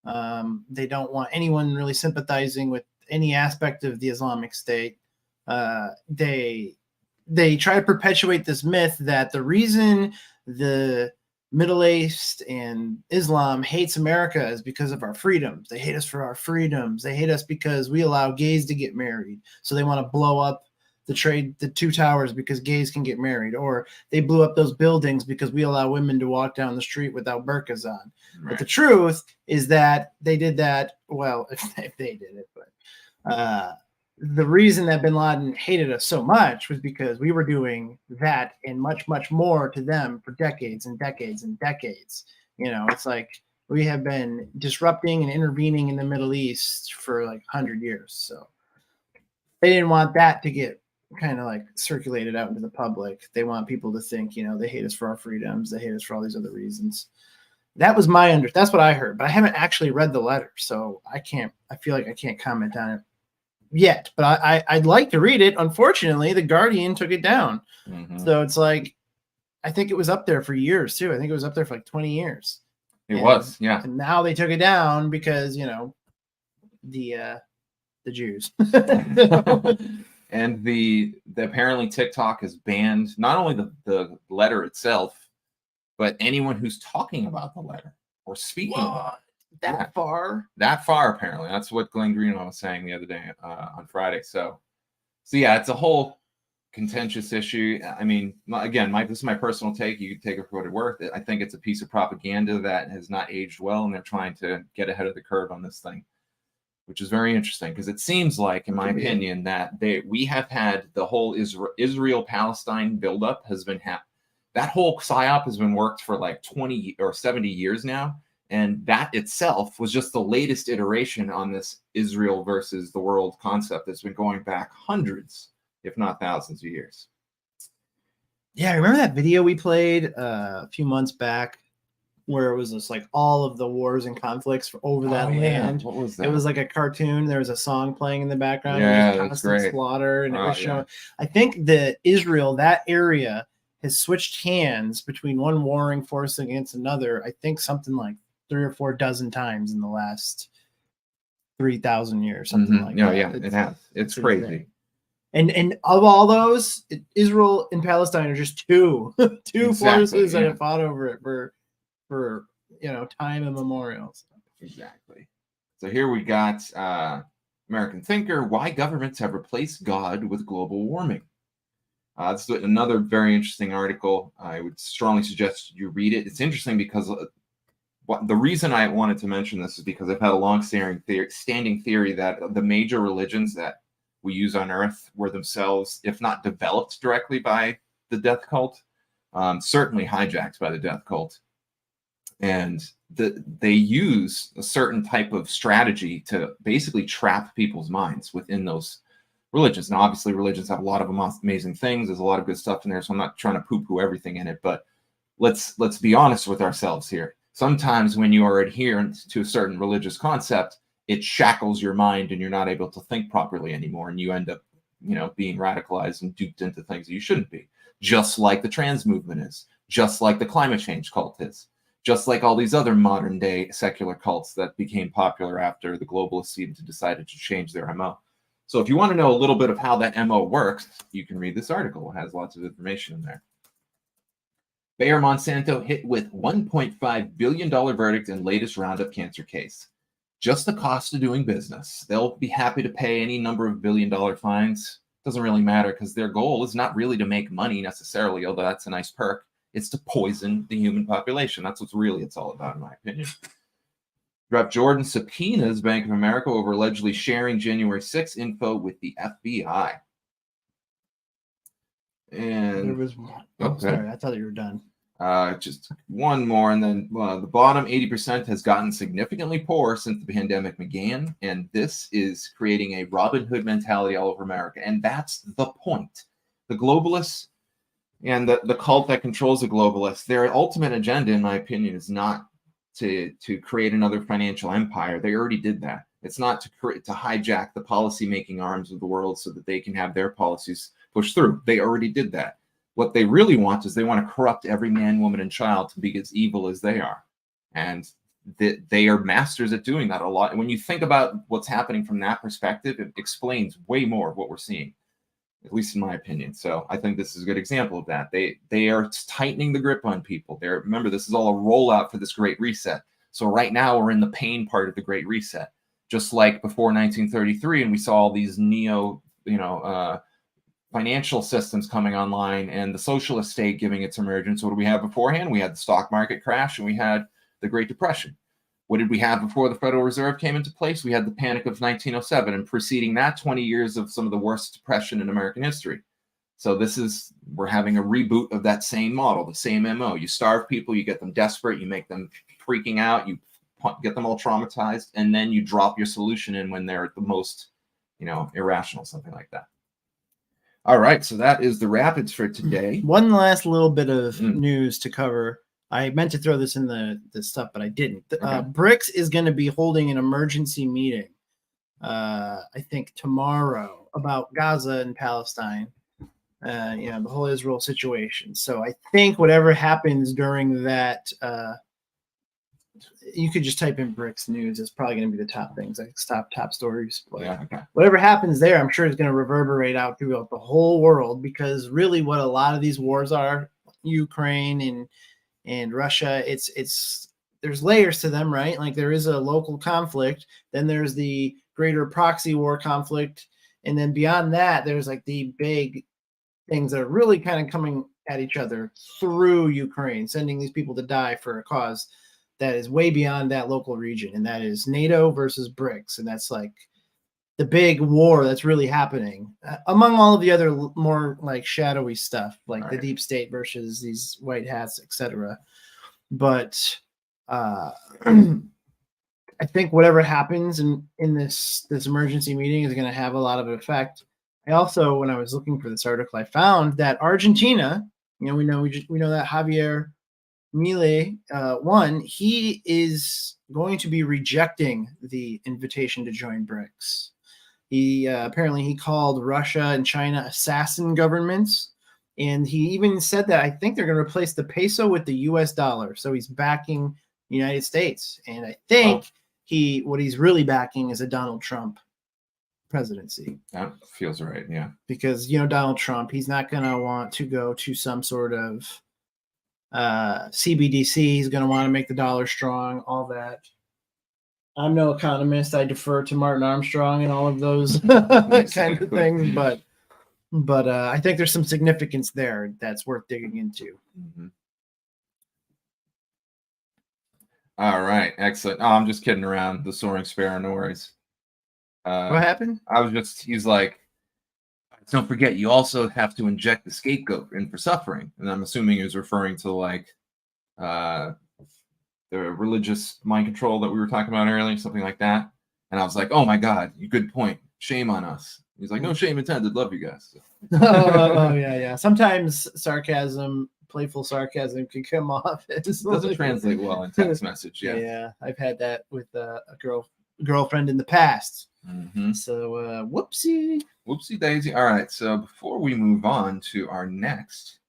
they don't want anyone really sympathizing with any aspect of the Islamic State. They try to perpetuate this myth that the reason the Middle East and Islam hates America is because of our freedoms. They hate us for our freedoms. They hate us because we allow gays to get married. So they want to blow up the two towers because gays can get married, or they blew up those buildings because we allow women to walk down the street without burqas on. Right. But the truth is that they did that. Well, if they did it, but the reason that bin Laden hated us so much was because we were doing that and much, much more to them for decades and decades and decades. You know, it's like we have been disrupting and intervening in the Middle East for like 100 years. So they didn't want that to get kind of like circulated out into the public. They want people to think, you know, they hate us for our freedoms. They hate us for all these other reasons. That was that's what I heard, but I haven't actually read the letter. So I feel like I can't comment on it yet, but I'd like to read it. Unfortunately, The Guardian took it down. Mm-hmm. So it's like, I think it was up there for years too. I think it was up there for like 20 years. It was, yeah. And now they took it down because, you know, the Jews. And the apparently TikTok has banned not only the letter itself, but anyone who's talking about the letter or speaking about it. That far apparently. That's what Glenn Greenwald was saying the other day on Friday. So yeah, it's a whole contentious issue. I mean, again, this is my personal take. You can take it for what it's worth. I think it's a piece of propaganda that has not aged well, and they're trying to get ahead of the curve on this thing, which is very interesting because it seems like, in my opinion, that we have had the whole Israel-Palestine buildup has been that whole psyop has been worked for like 20 or 70 years now. And that itself was just the latest iteration on this Israel versus the world concept that's been going back hundreds, if not thousands of years. Yeah, remember that video we played a few months back where it was just like all of the wars and conflicts over that land? What was that? It was like a cartoon. There was a song playing in the background. Yeah, it was that's constant great. Slaughter, and it was showing. I think that Israel, that area, has switched hands between one warring force against another. I think something like 3 or 4 dozen times in the last 3,000 years, something like that. Yeah, it has. It's crazy. And of all those, Israel and Palestine are just two forces that have fought over it for time immemorial. Exactly. So here we got American thinker: why governments have replaced God with global warming. This is another very interesting article. I would strongly suggest you read it. It's interesting because the reason I wanted to mention this is because I've had a long-standing theory that the major religions that we use on Earth were themselves, if not developed directly by the death cult, certainly hijacked by the death cult. And they use a certain type of strategy to basically trap people's minds within those religions. Now, obviously, religions have a lot of amazing things. There's a lot of good stuff in there, so I'm not trying to poo-poo everything in it. But let's be honest with ourselves here. Sometimes when you are adherent to a certain religious concept, it shackles your mind and you're not able to think properly anymore, and you end up, being radicalized and duped into things that you shouldn't be. Just like the trans movement is, just like the climate change cult is, just like all these other modern day secular cults that became popular after the globalists decided to change their MO. So if you want to know a little bit of how that MO works, you can read this article. It has lots of information in there. Bayer Monsanto hit with $1.5 billion verdict in latest Roundup cancer case. Just the cost of doing business. They'll be happy to pay any number of billion-dollar fines. Doesn't really matter because their goal is not really to make money necessarily, although that's a nice perk. It's to poison the human population. That's what really it's all about, in my opinion. Rep. Jordan subpoenas Bank of America over allegedly sharing January 6 info with the FBI. And there was one. Oh, sorry, I thought you were done. Just one more, and then the bottom 80% has gotten significantly poorer since the pandemic began, and this is creating a Robin Hood mentality all over America, and that's the point. The globalists and the cult that controls the globalists, their ultimate agenda, in my opinion, is not to create another financial empire. They already did that. It's not to hijack the policy-making arms of the world so that they can have their policies pushed through. They already did that. What they really want is they want to corrupt every man, woman, and child to be as evil as they are. And they are masters at doing that a lot. And when you think about what's happening from that perspective, it explains way more of what we're seeing, at least in my opinion. So I think this is a good example of that. They are tightening the grip on people. Remember, this is all a rollout for this Great Reset. So right now we're in the pain part of the Great Reset. Just like before 1933, and we saw all these financial systems coming online and the socialist state giving its emergence. What did we have beforehand? We had the stock market crash and we had the Great Depression. What did we have before the Federal Reserve came into place? We had the Panic of 1907, and preceding that, 20 years of some of the worst depression in American history. So we're having a reboot of that same model, the same MO. You starve people, you get them desperate, you make them freaking out, you get them all traumatized, and then you drop your solution in when they're at the most, irrational, something like that. All right, so that is the rapids for today. One last little bit of news to cover. I meant to throw this in the stuff, but I didn't. Okay. BRICS is going to be holding an emergency meeting, I think tomorrow, about Gaza and Palestine, the whole Israel situation. So I think whatever happens during that, you could just type in BRICS news. It's probably going to be the top things, like top stories. Yeah, okay. Whatever happens there, I'm sure is going to reverberate out throughout the whole world, because really what a lot of these wars are, Ukraine and Russia, there's layers to them, right? Like there is a local conflict, then there's the greater proxy war conflict, and then beyond that, there's like the big things that are really kind of coming at each other through Ukraine, sending these people to die for a cause that is way beyond that local region, and that is NATO versus BRICS, and that's like the big war that's really happening among all of the other more like shadowy stuff, like the deep state versus these white hats, etc. But I think whatever happens in this emergency meeting is going to have a lot of an effect. I also, when I was looking for this article, I found that Argentina, we know that Javier Milei won. He is going to be rejecting the invitation to join BRICS. He apparently he called Russia and China assassin governments, and he even said that I think they're going to replace the peso with the U.S. dollar. So he's backing the United States, and I think what he's really backing is a Donald Trump presidency. That feels right, yeah. Because Donald Trump, he's not going to want to go to some sort of CBDC. He's going to want to make the dollar strong, all that. I'm no economist. I defer to Martin Armstrong and all of those kind of things, but I think there's some significance there that's worth digging into. Mm-hmm. All right, excellent. Oh, I'm just kidding around. The soaring sparrow, no worries. What happened? He's like, don't forget, you also have to inject the scapegoat in for suffering. And I'm assuming he was referring to like the religious mind control that we were talking about earlier, something like that. And I was like, oh my God, good point. Shame on us. He's like, no shame intended. Love you guys. Yeah. Sometimes playful sarcasm can come off. It doesn't translate well in text message. Yeah. I've had that with a girlfriend in the past. Mm-hmm. So whoopsie daisy. All right. So before we move on to our next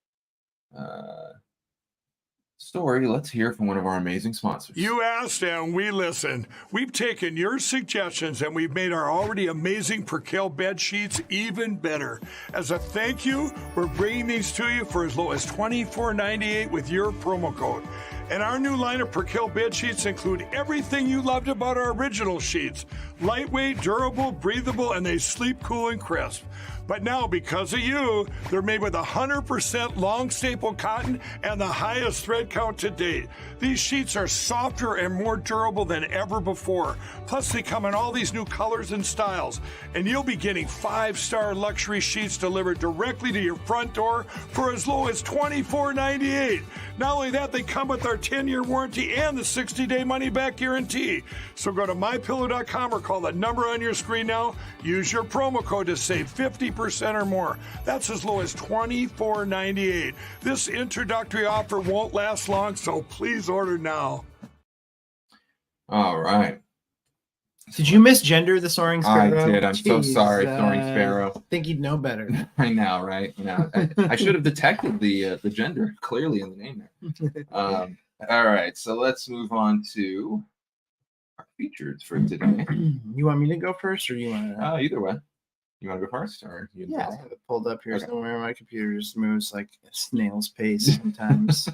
story, let's hear from one of our amazing sponsors. You asked and we listened. We've taken your suggestions and we've made our already amazing Percale bed sheets even better. As a thank you, we're bringing these to you for as low as $24.98 with your promo code. And our new line of Percale bed sheets include everything you loved about our original sheets. Lightweight, durable, breathable, and they sleep cool and crisp. But now, because of you, they're made with 100% long staple cotton and the highest thread count to date. These sheets are softer and more durable than ever before. Plus, they come in all these new colors and styles. And you'll be getting 5-star luxury sheets delivered directly to your front door for as low as $24.98. Not only that, they come with our 10-year warranty and the 60-day money-back guarantee. So go to mypillow.com or call the number on your screen now. Use your promo code to save 50% or more. That's as low as $24.98. This introductory offer won't last long, so please order now. All right. Did you misgender the Soaring Sparrow? I did. I'm so sorry, Soaring Sparrow. I think you'd know better. I know, right? I should have detected the gender clearly in the name there. All right, so let's move on to our features for today. You want me to go first, or you want to? Either way. You want to go first, or I have it pulled up here somewhere. My computer just moves like a snail's pace sometimes.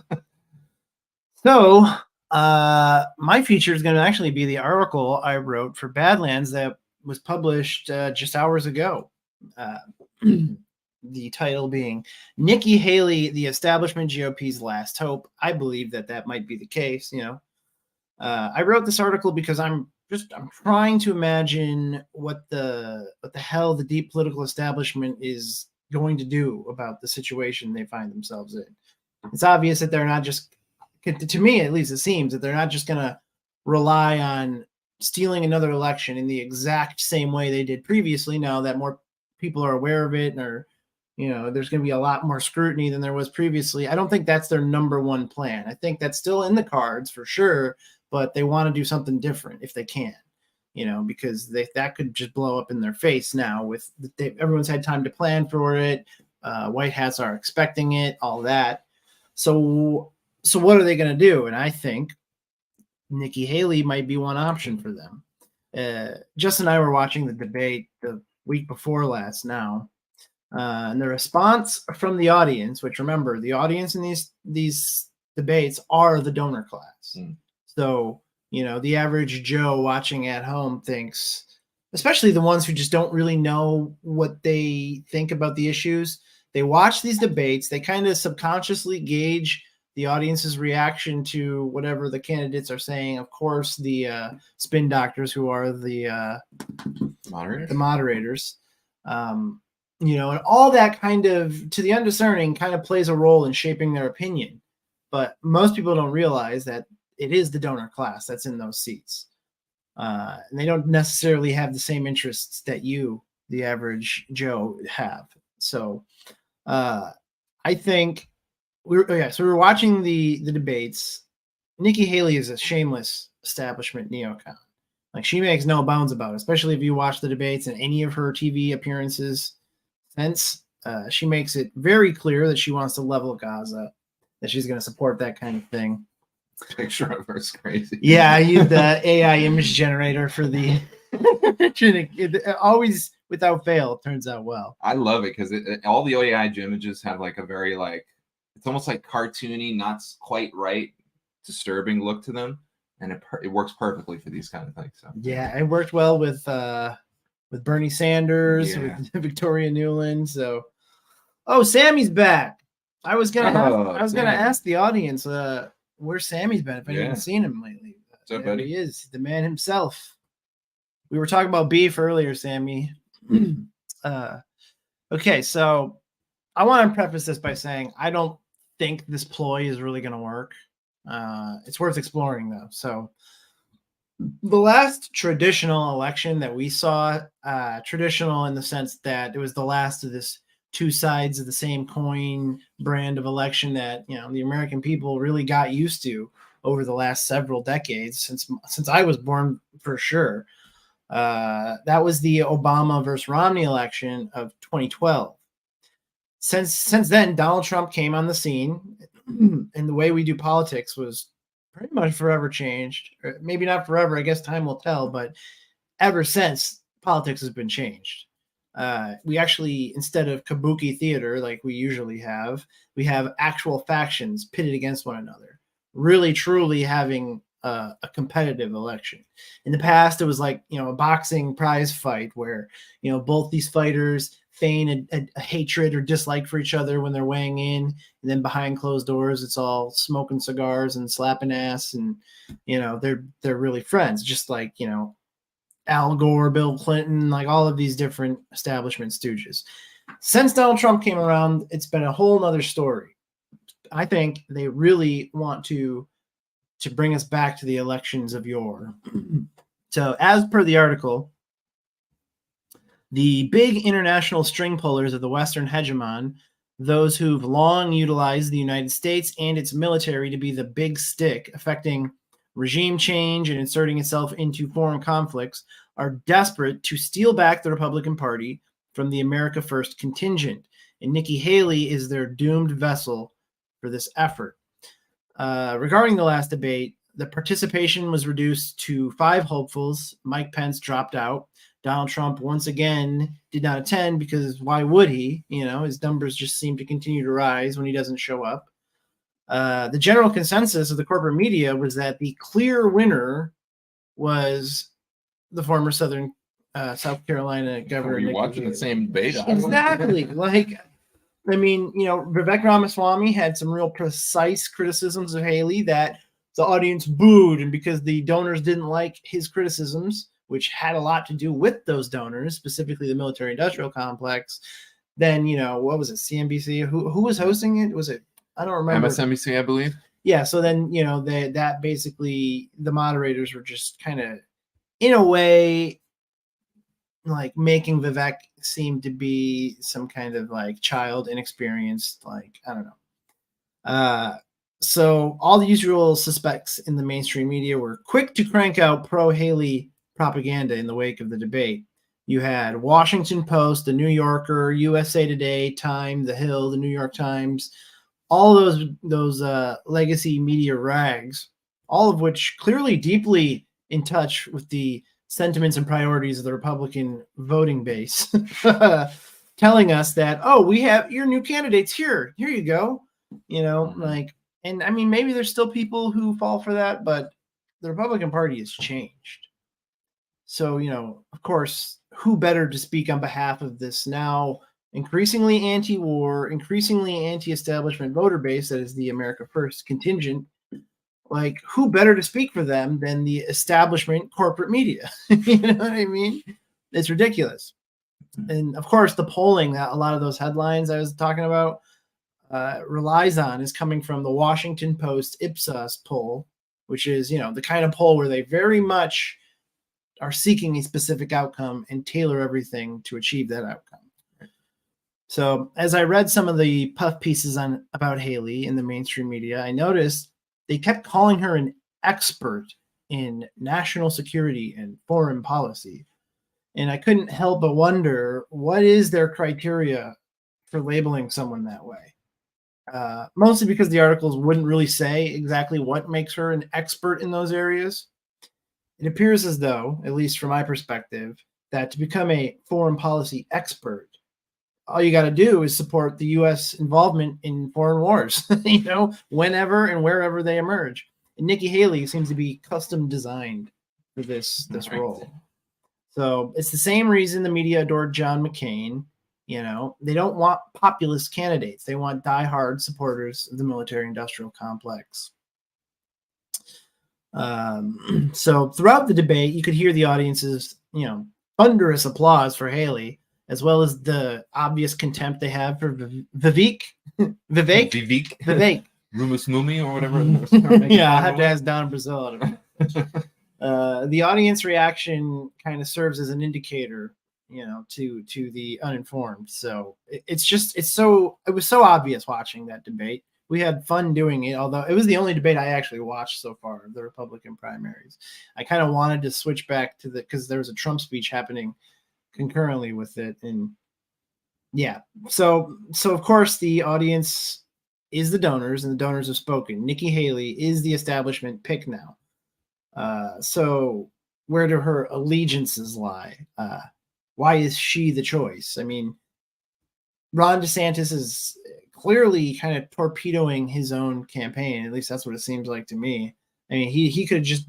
So, my feature is going to actually be the article I wrote for Badlands that was published just hours ago. The title being Nikki Haley, the establishment GOP's last hope. I believe that might be the case. I wrote this article because I'm trying to imagine what the hell the deep political establishment is going to do about the situation they find themselves in. It's obvious that they're not just, to me at least, it seems that they're not just going to rely on stealing another election in the exact same way they did previously. Now that more people are aware of it, or there's going to be a lot more scrutiny than there was previously. I don't think that's their number one plan. I think that's still in the cards for sure, but they want to do something different if they can, because that could just blow up in their face now. Everyone's had time to plan for it. White hats are expecting it, all that. So what are they going to do? And I think Nikki Haley might be one option for them. Justin and I were watching the debate the week before last now. And the response from the audience, which remember, the audience in these debates are the donor class. So, the average Joe watching at home thinks, especially the ones who just don't really know what they think about the issues, they watch these debates, they kind of subconsciously gauge the audience's reaction to whatever the candidates are saying. Of course, the spin doctors, who are the moderators. And all that kind of, to the undiscerning, kind of plays a role in shaping their opinion. But most people don't realize that it is the donor class that's in those seats. And they don't necessarily have the same interests that you, the average Joe, have. So I think we were watching the debates. Nikki Haley is a shameless establishment neocon. Like, she makes no bounds about it, especially if you watch the debates and any of her TV appearances. Since she makes it very clear that she wants to level Gaza, that she's going to support that kind of thing. Picture of her is crazy. Yeah, I used the AI image generator for the always without fail. It turns out well. I love it because all the AI images have like a very it's almost like cartoony, not quite right, disturbing look to them, and it works perfectly for these kind of things. So. Yeah, it worked well with Bernie Sanders, with Victoria Nuland. So, Sammy's back. I was gonna ask the audience where Sammy's been, if anyone's seen him lately. What's up, buddy? He is the man himself. We were talking about beef earlier, Sammy. Okay, so I want to preface this by saying I don't think this ploy is really going to work. It's worth exploring, though. So the last traditional election that we saw, traditional in the sense that it was the last of this two sides of the same coin brand of election that the American people really got used to over the last several decades since I was born, for sure. That was the Obama versus Romney election of 2012. Since then, Donald Trump came on the scene, and the way we do politics was pretty much forever changed. Or maybe not forever. I guess time will tell. But ever since, politics has been changed. We actually, instead of kabuki theater like we usually have, we have actual factions pitted against one another, really truly having a competitive election. In the past, it was like a boxing prize fight where both these fighters feign a hatred or dislike for each other when they're weighing in, and then behind closed doors it's all smoking cigars and slapping ass, and they're really friends, just like Al Gore, Bill Clinton, like all of these different establishment stooges. Since Donald Trump came around, it's been a whole nother story. I think they really want to bring us back to the elections of yore. So as per the article, the big international string pullers of the Western hegemon, those who've long utilized the United States and its military to be the big stick affecting regime change and inserting itself into foreign conflicts, are desperate to steal back the Republican Party from the America First contingent. And Nikki Haley is their doomed vessel for this effort. Regarding the last debate, the participation was reduced to 5 hopefuls. Mike Pence dropped out. Donald Trump once again did not attend because why would he? His numbers just seem to continue to rise when he doesn't show up. The general consensus of the corporate media was that the clear winner was the former South Carolina governor. Are you watching the same debate? Exactly. Vivek Ramaswamy had some real precise criticisms of Haley that the audience booed, and because the donors didn't like his criticisms, which had a lot to do with those donors, specifically the military-industrial complex, then, what was it, CNBC? Who was hosting it? Was it, I don't remember. MSNBC, I believe. Yeah, so then, that basically, the moderators were just kind of, in a way, like making Vivek seem to be some kind of like child, inexperienced, like, I don't know. So all the usual suspects in the mainstream media were quick to crank out pro-Haley propaganda in the wake of the debate. You had Washington Post, The New Yorker, USA Today, Time, The Hill, The New York Times, all those legacy media rags, all of which clearly deeply in touch with the sentiments and priorities of the Republican voting base, telling us that, oh, we have your new candidates here. Here you go. And I mean, maybe there's still people who fall for that, but the Republican Party has changed. So, of course, who better to speak on behalf of this now increasingly anti-war, increasingly anti-establishment voter base that is the America First contingent? Like, who better to speak for them than the establishment corporate media? You know what I mean? It's ridiculous. And of course, the polling that a lot of those headlines I was talking about relies on is coming from the Washington Post Ipsos poll, which is, the kind of poll where they very much are seeking a specific outcome and tailor everything to achieve that outcome. So as I read some of the puff pieces about Haley in the mainstream media, I noticed they kept calling her an expert in national security and foreign policy. And I couldn't help but wonder, what is their criteria for labeling someone that way? Mostly because the articles wouldn't really say exactly what makes her an expert in those areas. It appears as though, at least from my perspective, that to become a foreign policy expert, all you got to do is support the U.S. involvement in foreign wars, whenever and wherever they emerge. And Nikki Haley seems to be custom designed for this role. So it's the same reason the media adored John McCain. They don't want populist candidates. They want diehard supporters of the military-industrial complex. So throughout the debate, you could hear the audience's, thunderous applause for Haley, as well as the obvious contempt they have for Vivek. Rumus Mumi or whatever. Yeah, I have to ask down in Brazil. The audience reaction kind of serves as an indicator, to the uninformed. So it was so obvious watching that debate. We had fun doing it, although it was the only debate I actually watched so far of the Republican primaries. I kind of wanted to switch back to because there was a Trump speech happening concurrently with it. And yeah, so of course the audience is the donors, and the donors have spoken. Nikki Haley is the establishment pick now. So where do her allegiances lie? Why is she the choice? I mean, Ron DeSantis is clearly kind of torpedoing his own campaign. At least that's what it seems like to me. I mean, he could just,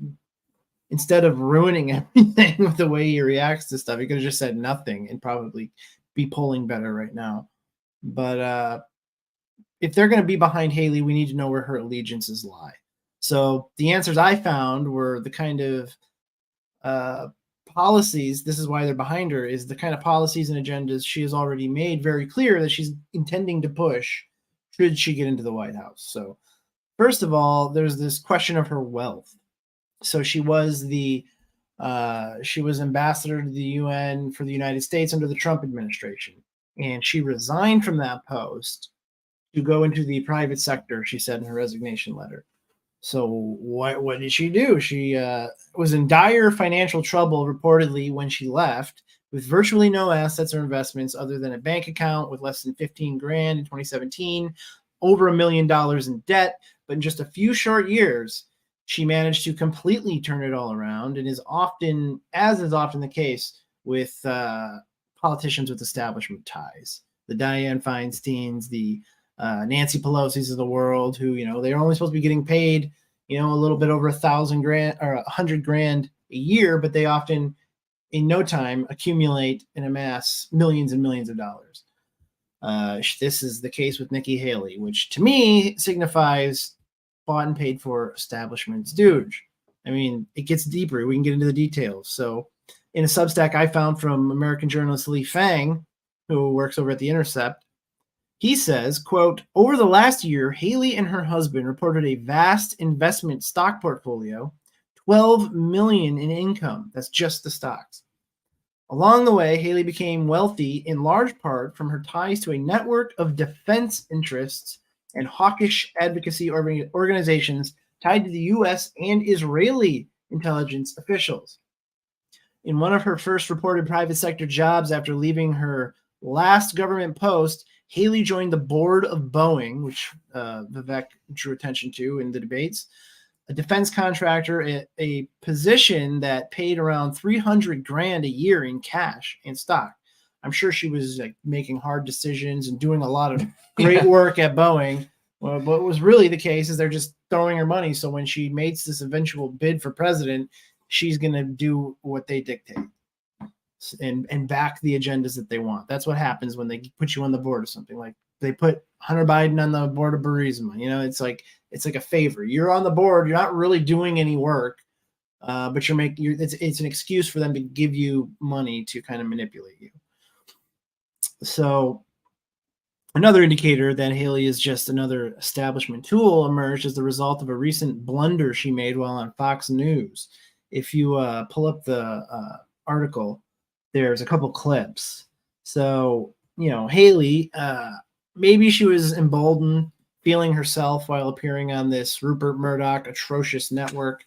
instead of ruining everything with the way he reacts to stuff, he could have just said nothing and probably be polling better right now. But if they're going to be behind Haley, we need to know where her allegiances lie. So the answers I found were the kind of policies, this is why they're behind her, is the kind of policies and agendas she has already made very clear that she's intending to push should she get into the White House. So first of all, there's this question of her wealth. So she was ambassador to the UN for the United States under the Trump administration, and she resigned from that post to go into the private sector, she said in her resignation letter. So what did she do? She was in dire financial trouble reportedly when she left, with virtually no assets or investments other than a bank account with less than $15,000 in 2017, over $1 million in debt. But in just a few short years, she managed to completely turn it all around, and is often the case with politicians with establishment ties. The Dianne Feinsteins, the Nancy Pelosi's of the world, who, they're only supposed to be getting paid, a little bit over $1,000 or $100,000 a year, but they often, in no time, accumulate and amass millions and millions of dollars. This is the case with Nikki Haley, which to me signifies bought and paid for establishment's stooge. I mean, it gets deeper. We can get into the details. So in a Substack I found from American journalist Lee Fang, who works over at The Intercept, he says, quote, over the last year, Haley and her husband reported a vast investment stock portfolio, $12 million in income. That's just the stocks. Along the way, Haley became wealthy in large part from her ties to a network of defense interests and hawkish advocacy organizations tied to the U.S. and Israeli intelligence officials. In one of her first reported private sector jobs after leaving her last government post, Haley joined the board of Boeing, which Vivek drew attention to in the debates, a defense contractor, a position that paid around $300,000 a year in cash and stock. I'm sure she was making hard decisions and doing a lot of great work at Boeing. Well, what was really the case is they're just throwing her money. So when she makes this eventual bid for president, she's going to do what they dictate and back the agendas that they want. That's what happens when they put you on the board of something. Like they put Hunter Biden on the board of Burisma. It's like a favor. You're on the board. You're not really doing any work, but it's an excuse for them to give you money to kind of manipulate you. So another indicator that Haley is just another establishment tool emerged as the result of a recent blunder she made while on Fox News. If you pull up the article, there's a couple clips. So, Haley, maybe she was emboldened, feeling herself while appearing on this Rupert Murdoch atrocious network,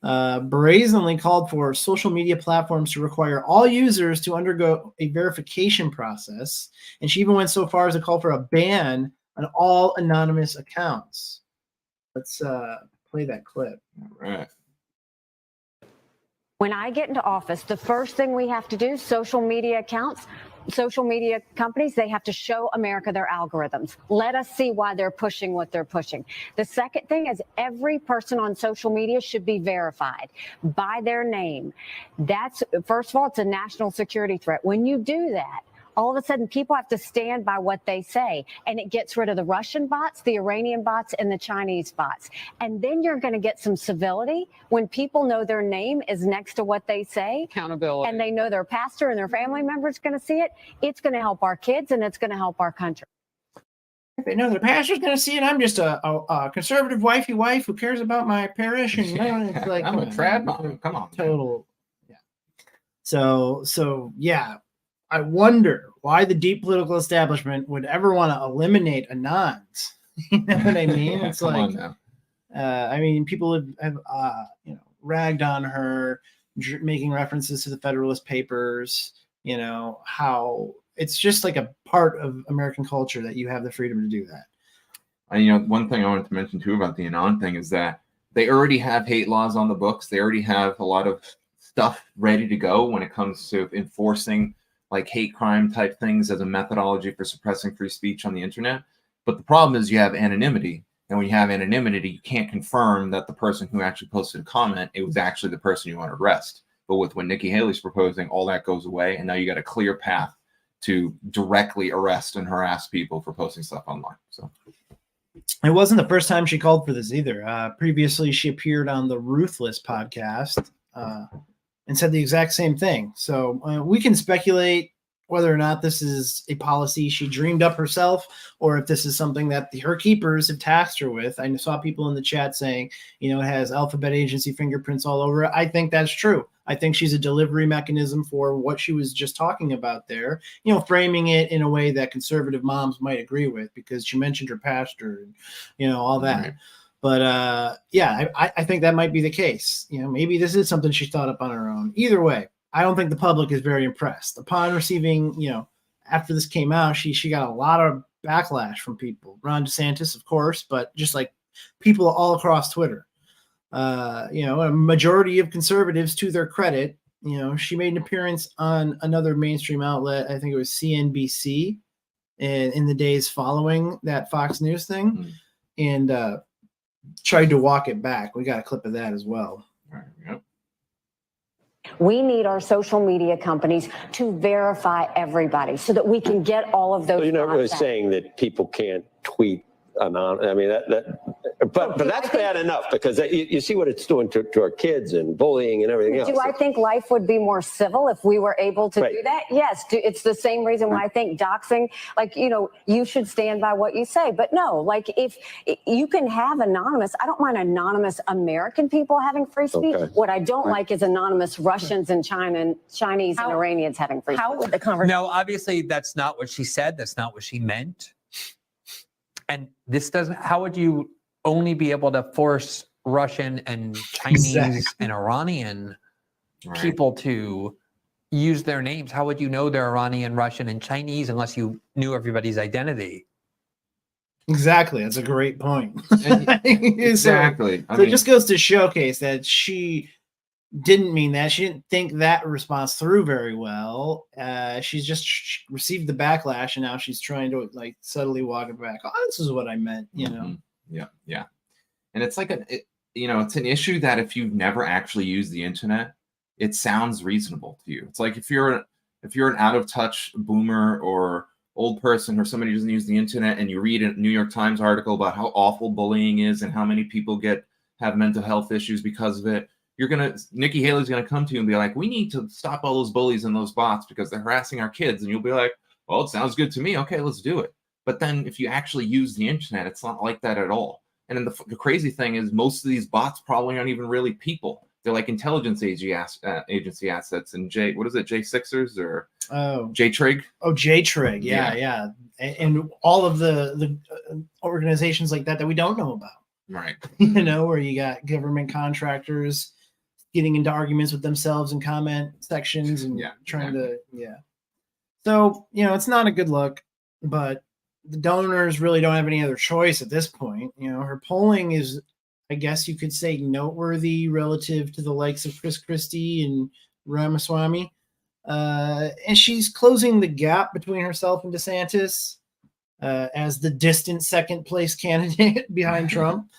brazenly called for social media platforms to require all users to undergo a verification process. And she even went so far as to call for a ban on all anonymous accounts. Let's play that clip. All right. When I get into office, the first thing we have to do, social media accounts, social media companies, they have to show America their algorithms. Let us see why they're pushing what they're pushing. The second thing is every person on social media should be verified by their name. That's, first of all, it's a national security threat. When you do that, all of a sudden people have to stand by what they say, and it gets rid of the Russian bots, the Iranian bots, and the Chinese bots. And then you're going to get some civility when people know their name is next to what they say. Accountability. And they know their pastor and their family members going to see it. It's going to help our kids, and it's going to help our country. They know their pastor's going to see it. I'm just a conservative wifey wife who cares about my parish, and it's like I'm a trad mom. Come on, total. Yeah. So yeah, I wonder why the deep political establishment would ever want to eliminate Anons. You know what I mean? It's Come like, on now. I mean, people have ragged on her, making references to the Federalist Papers. You know how it's just like a part of American culture that you have the freedom to do that. And one thing I wanted to mention too about the Anon thing is that they already have hate laws on the books. They already have a lot of stuff ready to go when it comes to enforcing like hate crime type things as a methodology for suppressing free speech on the internet. But the problem is you have anonymity. And when you have anonymity, you can't confirm that the person who actually posted a comment, it was actually the person you want to arrest. But with what Nikki Haley's proposing, all that goes away. And now you got a clear path to directly arrest and harass people for posting stuff online. So it wasn't the first time she called for this either. Previously, she appeared on the Ruthless podcast and said the exact same thing. So we can speculate whether or not this is a policy she dreamed up herself, or if this is something that her keepers have tasked her with. I saw people in the chat saying, it has alphabet agency fingerprints all over it. I think that's true. I think she's a delivery mechanism for what she was just talking about there, framing it in a way that conservative moms might agree with, because she mentioned her pastor and, all that. Right. But I think that might be the case. Maybe this is something she thought up on her own. Either way, I don't think the public is very impressed. Upon receiving, after this came out, she got a lot of backlash from people. Ron DeSantis, of course, but just like people all across Twitter. A majority of conservatives, to their credit, she made an appearance on another mainstream outlet. I think it was CNBC, and in the days following that Fox News thing, and tried to walk it back. We got a clip of that as well. All right, yep. We need our social media companies to verify everybody so that we can get all of those. So you're not really out. saying that people can't tweet anonymous. I mean, but that's bad enough, because you see what it's doing to our kids and bullying and everything else. Do I think life would be more civil if we were able to do that? Yes. It's the same reason why I think doxing, you should stand by what you say. But no, if you can have anonymous, I don't mind anonymous American people having free speech. Okay. What I don't like is anonymous Russians and Chinese and Iranians having free speech. How would the conversation? No, obviously that's not what she said. That's not what she meant. And this doesn't, how would you only be able to force Russian and Chinese and Iranian people to use their names? How would you know they're Iranian, Russian, and Chinese unless you knew everybody's identity? Exactly. That's a great point. Exactly. So it just goes to showcase that she didn't mean that. She didn't think that response through very well. She's just received the backlash, and now she's trying to subtly walk it back. Oh, this is what I meant, Yeah. And it's like it's an issue that if you've never actually used the internet, it sounds reasonable to you. It's like if you're an out of touch boomer or old person or somebody who doesn't use the internet, and you read a New York Times article about how awful bullying is and how many people have mental health issues because of it. Nikki Haley's gonna come to you and be like, we need to stop all those bullies and those bots because they're harassing our kids. And you'll be like, well, it sounds good to me. Okay, let's do it. But then if you actually use the internet, it's not like that at all. And then the crazy thing is most of these bots probably aren't even really people. They're like intelligence agency assets and J6ers or J-Trig? Oh, J-Trig. Yeah. And all of the organizations like that we don't know about. Right. Where you got government contractors getting into arguments with themselves in comment sections and trying to. So, it's not a good look, but the donors really don't have any other choice at this point. Her polling is, I guess you could say, noteworthy relative to the likes of Chris Christie and Ramaswamy. And she's closing the gap between herself and DeSantis as the distant second place candidate behind Trump.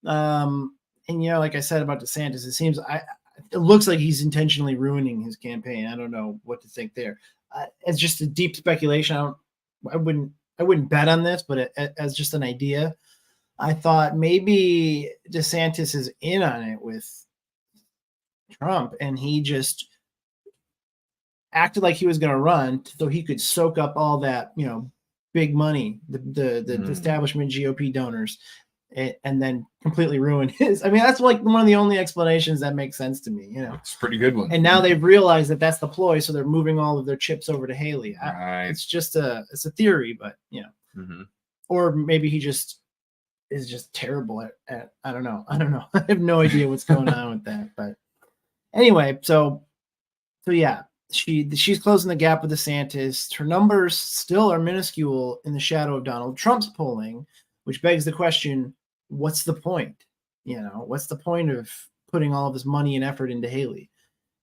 And, like I said about DeSantis, it looks like he's intentionally ruining his campaign. I don't know what to think there. It's just a deep speculation. I wouldn't bet on this, but as just an idea, I thought maybe DeSantis is in on it with Trump, and he just acted like he was going to run so he could soak up all that, big money, the establishment GOP donors, and then completely ruin his. I mean, that's like one of the only explanations that makes sense to me. It's a pretty good one. And now they've realized that that's the ploy, so they're moving all of their chips over to Haley. Right. It's just it's a theory, but or maybe he just is just terrible at I don't know. I have no idea what's going on with that, but anyway, so yeah, she's closing the gap with DeSantis. Her numbers still are minuscule in the shadow of Donald Trump's polling, which begs the question, what's the point? What's the point of putting all of this money and effort into Haley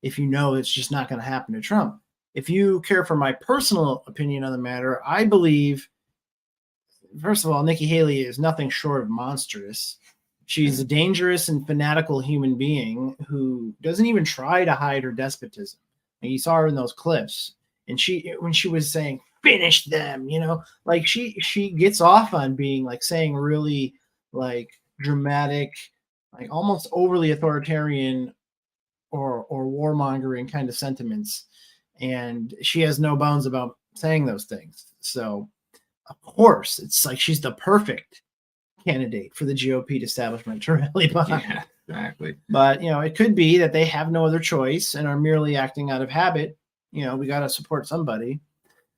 if you know it's just not going to happen to Trump? If you care for my personal opinion on the matter, I believe, first of all, Nikki Haley is nothing short of monstrous. She's a dangerous and fanatical human being who doesn't even try to hide her despotism. And you saw her in those clips, and when she was saying "finish them," like she gets off on being like saying really like dramatic, like almost overly authoritarian or warmongering kind of sentiments, and she has no bounds about saying those things. So of course, it's like she's the perfect candidate for the GOP establishment to rally behind. Yeah, exactly. But it could be that they have no other choice and are merely acting out of habit. We got to support somebody.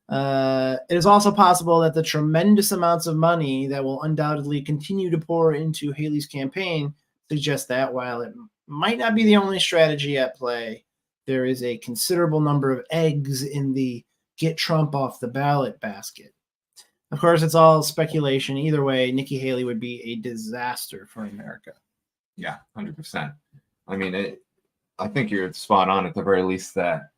It is also possible that the tremendous amounts of money that will undoubtedly continue to pour into Haley's campaign suggest that while it might not be the only strategy at play, there is a considerable number of eggs in the get Trump off the ballot basket. Of course, it's all speculation. Either way, Nikki Haley would be a disaster for America. Yeah, 100%. I mean, I think you're spot on at the very least that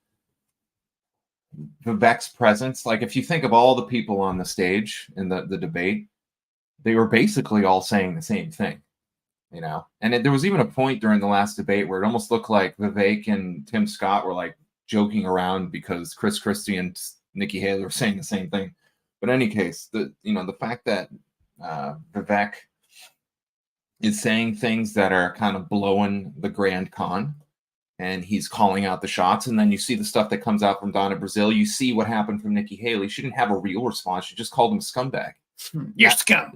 Vivek's presence, like if you think of all the people on the stage in the debate, they were basically all saying the same thing, And there was even a point during the last debate where it almost looked like Vivek and Tim Scott were like joking around because Chris Christie and Nikki Haley were saying the same thing. But in any case, the fact that Vivek is saying things that are kind of blowing the grand con, and he's calling out the shots, and then you see the stuff that comes out from Donna Brazile. You see what happened from Nikki Haley. She didn't have a real response. She just called him a scumbag. You're scum.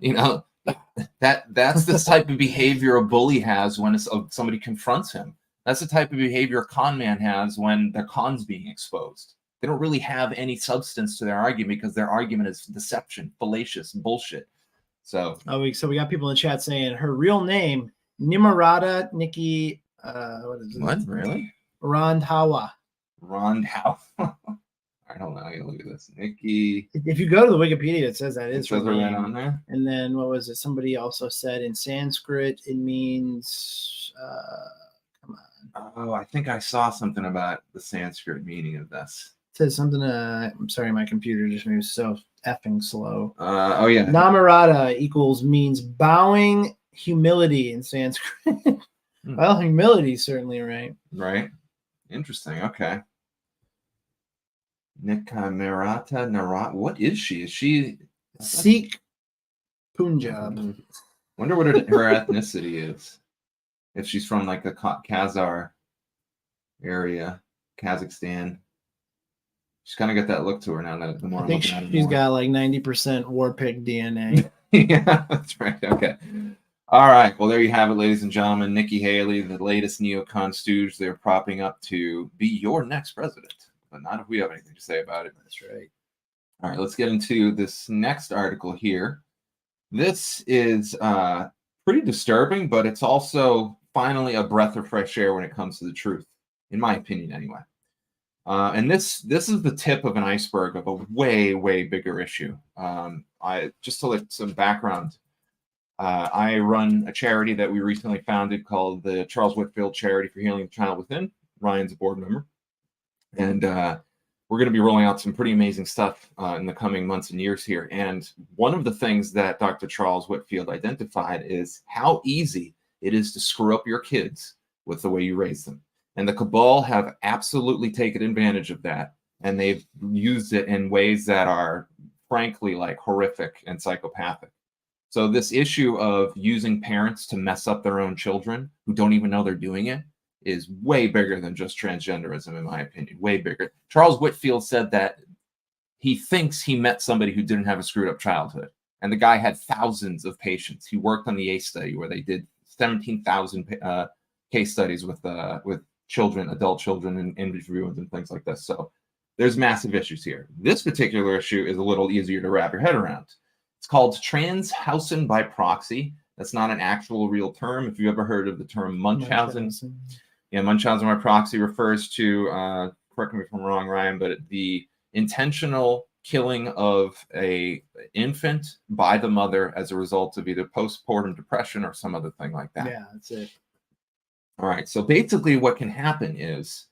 That's the type of behavior a bully has when somebody confronts him. That's the type of behavior a con man has when their con's being exposed. They don't really have any substance to their argument because their argument is deception, fallacious bullshit. So we got people in the chat saying her real name, Nimarata Nikki. What is it? What? Really? Randhawa. Randhawa. All right, hold on. I gotta look at this. Nikki. If you go to the Wikipedia, it says that is her name on there. And then what was it? Somebody also said in Sanskrit it means. Come on. Oh, I think I saw something about the Sanskrit meaning of this. It says something. I'm sorry, my computer just moves so effing slow. Oh yeah. Namarata means bowing humility in Sanskrit. Well, humility certainly right. Right. Interesting. Okay. Nikamirata Narat. What is she? Is she Sikh Punjab? Wonder what her ethnicity is. If she's from like the Khazar area, Kazakhstan. She's kind of got that look to her now. That the more I think I'm looking at her she's more. got like 90% war pig DNA. Yeah, that's right. Okay. All right. Well, there you have it, ladies and gentlemen. Nikki Haley, the latest neocon stooge they're propping up to be your next president. But not if we have anything to say about it. That's right. All right. Let's get into this next article here. This is pretty disturbing, but it's also finally a breath of fresh air when it comes to the truth, in my opinion, anyway. And this is the tip of an iceberg of a way, way bigger issue. Just to let some background, I run a charity that we recently founded called the Charles Whitfield Charity for Healing the Child Within. Ryan's a board member. And we're going to be rolling out some pretty amazing stuff in the coming months and years here. And one of the things that Dr. Charles Whitfield identified is how easy it is to screw up your kids with the way you raise them. And the cabal have absolutely taken advantage of that and they've used it in ways that are frankly like horrific and psychopathic. So this issue of using parents to mess up their own children who don't even know they're doing it is way bigger than just transgenderism, in my opinion, way bigger. Charles Whitfield said that he thinks he met somebody who didn't have a screwed up childhood. And the guy had thousands of patients. He worked on the ACE study where they did 17,000 case studies with children, adult children, and interviews and things like this. So there's massive issues here. This particular issue is a little easier to wrap your head around. It's called Tranhausen by proxy. That's not an actual real term. If you ever heard of the term Munchausen. Yeah, Munchausen by proxy refers to, correct me if I'm wrong, Ryan, but the intentional killing of a infant by the mother as a result of either postpartum depression or some other thing like that. Yeah, that's it. All right. So basically what can happen is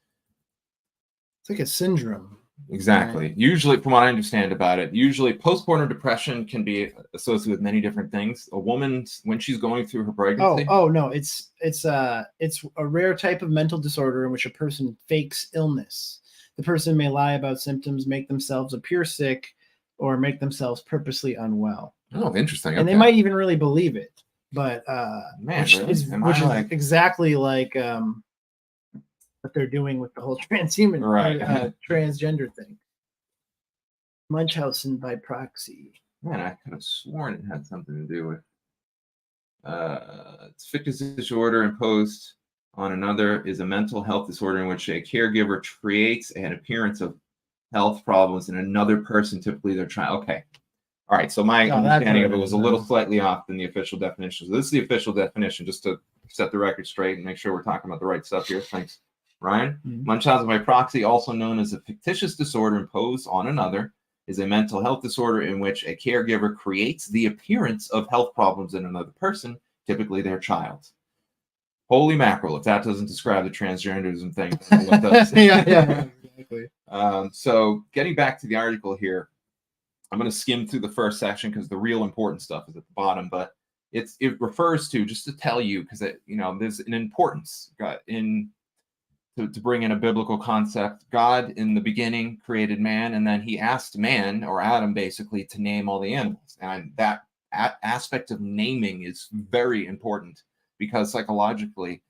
it's like a syndrome. Exactly. Right. Usually, from what I understand about it, usually postpartum depression can be associated with many different things. A woman, when she's going through her pregnancy. Oh no, it's a rare type of mental disorder in which a person fakes illness. The person may lie about symptoms, make themselves appear sick, or make themselves purposely unwell. Oh, interesting. And they might even really believe it. But Man, which is exactly like what they're doing with the whole transhuman transgender thing. Munchausen by proxy. Man, I could have sworn it had something to do with it's fictitious disorder imposed on another is a mental health disorder in which a caregiver creates an appearance of health problems in another person, typically their child. Okay. All right. So my understanding of it was a little slightly off than the official definition. So this is the official definition, just to set the record straight and make sure we're talking about the right stuff here. Thanks, Ryan. Munchausen by proxy, also known as a fictitious disorder imposed on another, is a mental health disorder in which a caregiver creates the appearance of health problems in another person, typically their child. Holy mackerel, if that doesn't describe the transgenderism thing, what does? Yeah, exactly. So getting back to the article here, I'm going to skim through the first section because the real important stuff is at the bottom, but it refers to, just to tell you, because there's an importance to bring in a biblical concept. God in the beginning created man, and then he asked man, or Adam basically, to name all the animals. And that aspect of naming is very important because psychologically,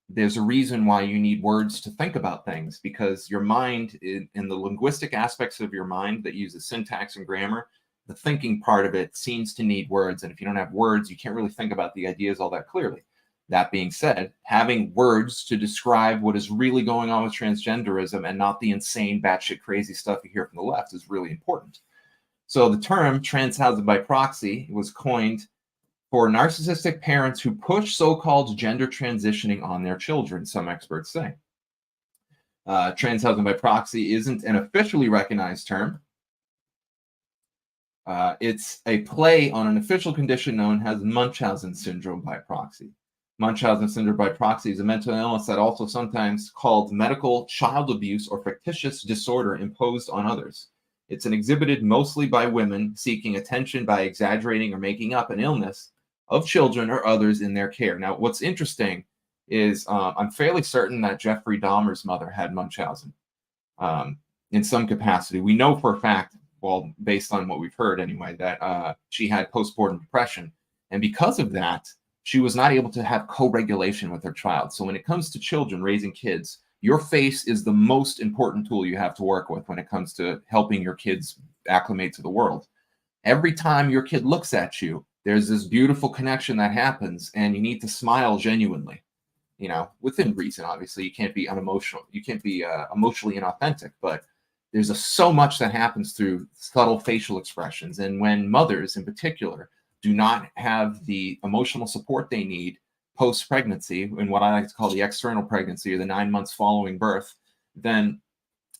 there's a reason why you need words to think about things, because your mind, in the linguistic aspects of your mind that uses syntax and grammar, the thinking part of it seems to need words. And if you don't have words, you can't really think about the ideas all that clearly. That being said, having words to describe what is really going on with transgenderism and not the insane batshit crazy stuff you hear from the left is really important. So the term Tranhausen by proxy was coined for narcissistic parents who push so-called gender transitioning on their children, some experts say. Tranhausen by proxy isn't an officially recognized term. It's a play on an official condition known as Munchausen syndrome by proxy. Munchausen syndrome by proxy is a mental illness that also sometimes called medical child abuse or fictitious disorder imposed on others. It's exhibited mostly by women seeking attention by exaggerating or making up an illness of children or others in their care. Now, what's interesting is I'm fairly certain that Jeffrey Dahmer's mother had Munchausen in some capacity. We know for a fact, well, based on what we've heard anyway, that she had postpartum depression. And because of that, she was not able to have co-regulation with her child. So when it comes to children, raising kids, your face is the most important tool you have to work with when it comes to helping your kids acclimate to the world. Every time your kid looks at you, there's this beautiful connection that happens, and you need to smile genuinely, within reason. Obviously, you can't be unemotional. You can't be emotionally inauthentic, but there's so much that happens through subtle facial expressions. And when mothers in particular do not have the emotional support they need post-pregnancy, in what I like to call the external pregnancy or the 9 months following birth, then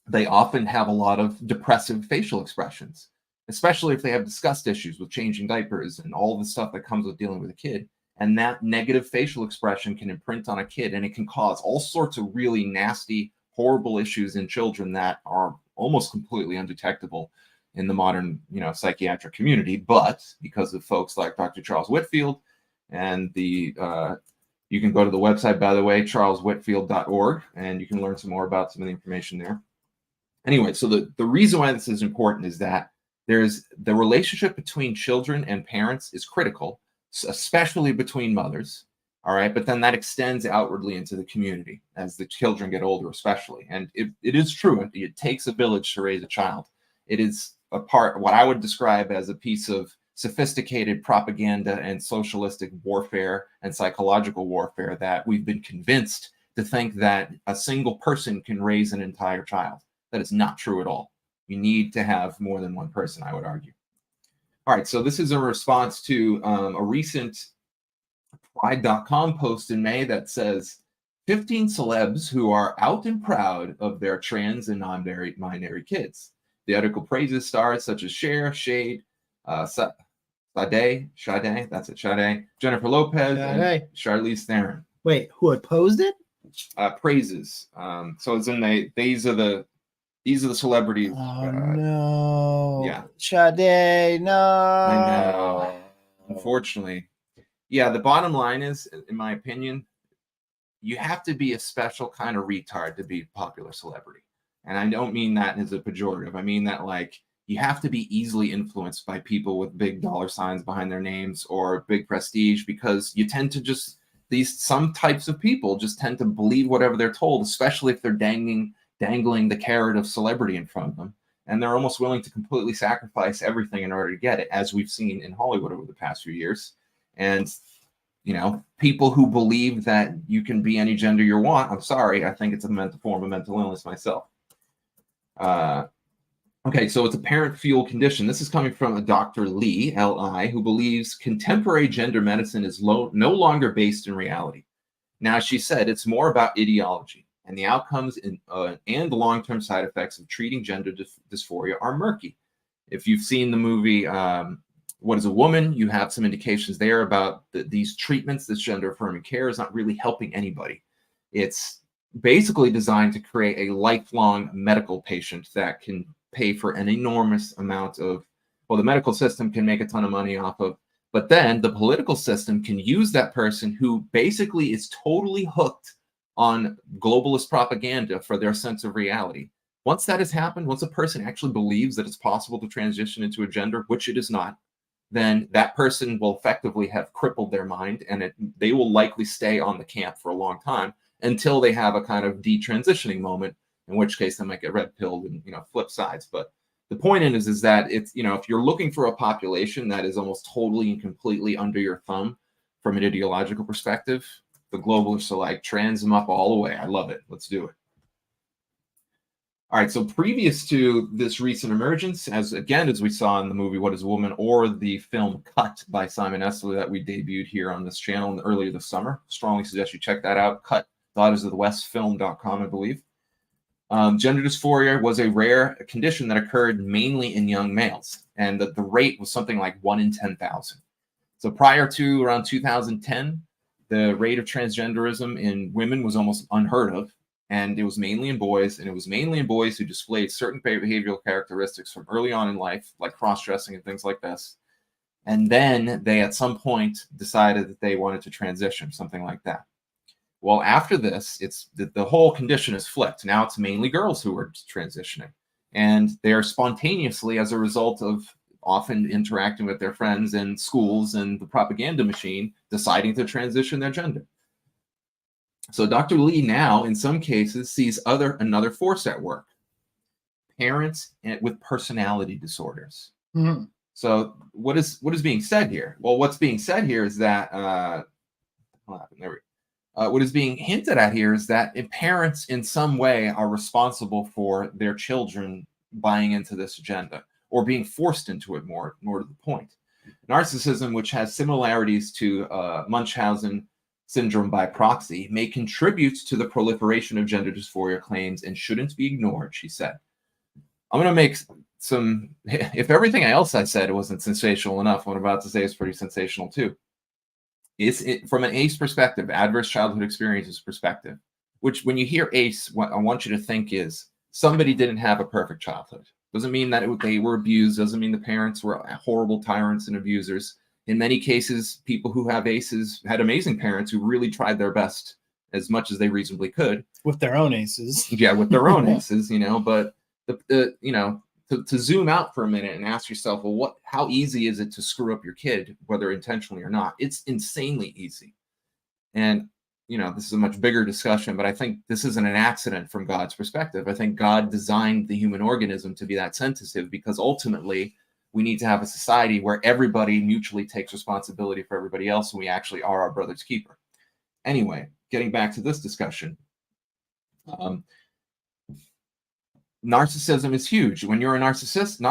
they often have a lot of depressive facial expressions, especially if they have discussed issues with changing diapers and all the stuff that comes with dealing with a kid. And that negative facial expression can imprint on a kid, and it can cause all sorts of really nasty, horrible issues in children that are almost completely undetectable in the modern, psychiatric community. But because of folks like Dr. Charles Whitfield and you can go to the website, by the way, charleswhitfield.org, and you can learn some more about some of the information there. Anyway, so the reason why this is important is that there's the relationship between children and parents is critical, especially between mothers. All right, but then that extends outwardly into the community as the children get older, especially. And it is true. It takes a village to raise a child. It is a part, what I would describe as a piece of sophisticated propaganda and socialistic warfare and psychological warfare that we've been convinced to think that a single person can raise an entire child. That is not true at all. You need to have more than one person, I would argue. All right, so this is a response to a recent Pride.com post in May that says 15 celebs who are out and proud of their trans and non-binary kids. The article praises stars such as Cher, Shade, Sade, that's it, Sade, Jennifer Lopez, and Charlize Theron. Wait, who had posed it? Praises. So it's in these are the celebrities. Oh no. Yeah. Sade, no. I know. Unfortunately. Yeah, the bottom line is, in my opinion, you have to be a special kind of retard to be a popular celebrity. And I don't mean that as a pejorative. I mean that like you have to be easily influenced by people with big dollar signs behind their names or big prestige, because you tend to just some types of people just tend to believe whatever they're told, especially if they're dangling the carrot of celebrity in front of them. And they're almost willing to completely sacrifice everything in order to get it, as we've seen in Hollywood over the past few years. And, you know, people who believe that you can be any gender you want, I'm sorry, I think it's a form of mental illness myself. Okay, so it's a parent-fueled condition. This is coming from a Dr. Lee, L.I., who believes contemporary gender medicine is no longer based in reality. Now, she said it's more about ideology, and the outcomes and the long-term side effects of treating gender dysphoria are murky. If you've seen the movie What is a Woman, you have some indications there about these treatments, this gender-affirming care is not really helping anybody. It's basically designed to create a lifelong medical patient that can pay for an enormous amount of, well, the medical system can make a ton of money off of, but then the political system can use that person who basically is totally hooked on globalist propaganda for their sense of reality. Once that has happened, once a person actually believes that it's possible to transition into a gender, which it is not, then that person will effectively have crippled their mind, and they will likely stay on the camp for a long time until they have a kind of detransitioning moment, in which case they might get red pilled and, you know, flip sides. But the point is that it's, you know, if you're looking for a population that is almost totally and completely under your thumb from an ideological perspective, the globalists are like, trans them up all the way. I love it. Let's do it. All right, so previous to this recent emergence, as we saw in the movie What is a Woman, or the film Cut by Simon Esler that we debuted here on this channel earlier this summer, strongly suggest you check that out. Cut, daughtersofthewestfilm.com, I believe. Gender dysphoria was a rare condition that occurred mainly in young males, and the rate was something like 1 in 10,000. So prior to around 2010, the rate of transgenderism in women was almost unheard of, and it was mainly in boys, and it was mainly in boys who displayed certain behavioral characteristics from early on in life, like cross-dressing and things like this. And then they, at some point, decided that they wanted to transition, something like that. Well, after this, it's the whole condition is flipped. Now it's mainly girls who are transitioning, and they are spontaneously, as a result of often interacting with their friends in schools and the propaganda machine, deciding to transition their gender. So Dr. Lee now, in some cases, sees another force at work: parents with personality disorders. Mm-hmm. So what is being said here? Well, what's being said here is that what is being hinted at here is that parents in some way are responsible for their children buying into this agenda or being forced into it more to the point. Narcissism, which has similarities to Munchausen syndrome by proxy, may contribute to the proliferation of gender dysphoria claims and shouldn't be ignored, she said. I'm going to make some, if everything else I said wasn't sensational enough, what I'm about to say is pretty sensational too. From an ACE perspective, adverse childhood experiences perspective, which when you hear ACE, what I want you to think is somebody didn't have a perfect childhood. Doesn't mean that they were abused. Doesn't mean the parents were horrible tyrants and abusers. In many cases, people who have ACEs had amazing parents who really tried their best as much as they reasonably could. With their own aces. Yeah, with their own aces, you know, but to zoom out for a minute and ask yourself, well, how easy is it to screw up your kid, whether intentionally or not? It's insanely easy. And, this is a much bigger discussion, but I think this isn't an accident from God's perspective. I think God designed the human organism to be that sensitive because ultimately we need to have a society where everybody mutually takes responsibility for everybody else and we actually are our brother's keeper. Anyway, getting back to this discussion. Narcissism is huge. When you're a narcissist,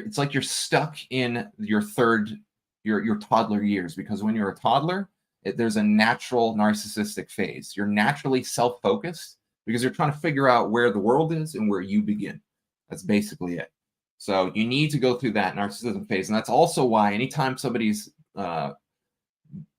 it's like you're stuck in your toddler years, because when you're a toddler, there's a natural narcissistic phase. You're naturally self-focused because you're trying to figure out where the world is and where you begin. That's basically it. So you need to go through that narcissism phase. And that's also why anytime somebody's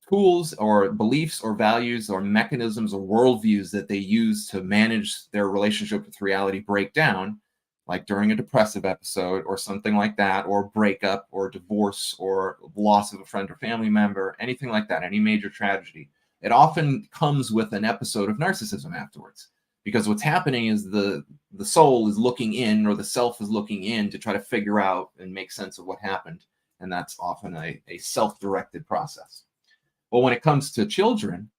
tools or beliefs or values or mechanisms or worldviews that they use to manage their relationship with reality break down, like during a depressive episode or something like that, or breakup or divorce or loss of a friend or family member, anything like that, any major tragedy, it often comes with an episode of narcissism afterwards. Because what's happening is the soul is looking in, or the self is looking in to try to figure out and make sense of what happened. And that's often a self-directed process. Well, when it comes to children,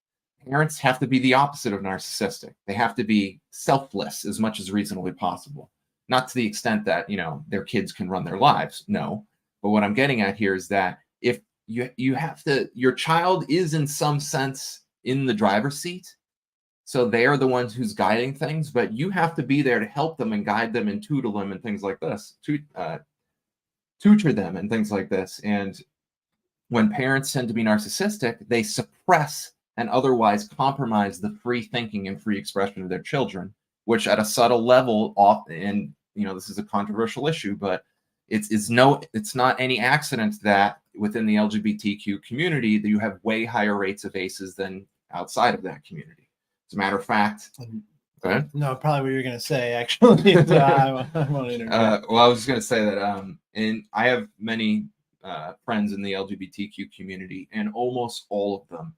parents have to be the opposite of narcissistic. They have to be selfless as much as reasonably possible. Not to the extent that, their kids can run their lives. No. But what I'm getting at here is that if your child is in some sense in the driver's seat. So they are the ones who's guiding things, but you have to be there to help them and guide them and tutor them and things like this, tutor them and things like this. And when parents tend to be narcissistic, they suppress and otherwise compromise the free thinking and free expression of their children, which at a subtle level, and this is a controversial issue, but it's not any accident that within the LGBTQ community that you have way higher rates of ACEs than outside of that community. As a matter of fact, go ahead. No, probably what you're going to say, actually. So I won't interrupt. Well, I was just going to say that, and I have many friends in the LGBTQ community, and almost all of them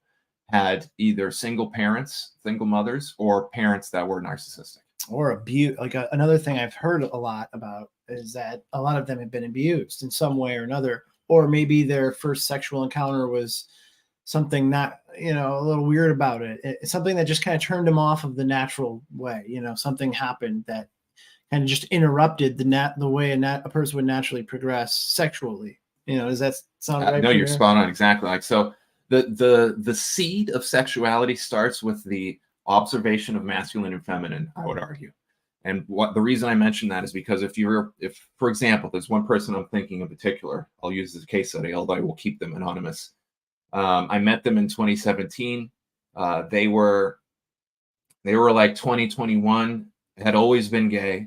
had either single parents, single mothers, or parents that were narcissistic. Or abuse. Like another thing I've heard a lot about is that a lot of them have been abused in some way or another, or maybe their first sexual encounter was something not, a little weird about it. It's something that just kind of turned them off of the natural way. Something happened that kind of just interrupted the way a person would naturally progress sexually. Does that sound right? No, you're spot on. Exactly. Like, so the seed of sexuality starts with the observation of masculine and feminine, I would argue. And the reason I mention that is because if for example, there's one person I'm thinking in particular, I'll use as a case study, although I will keep them anonymous. I met them in 2017. They were like 20, 21, had always been gay.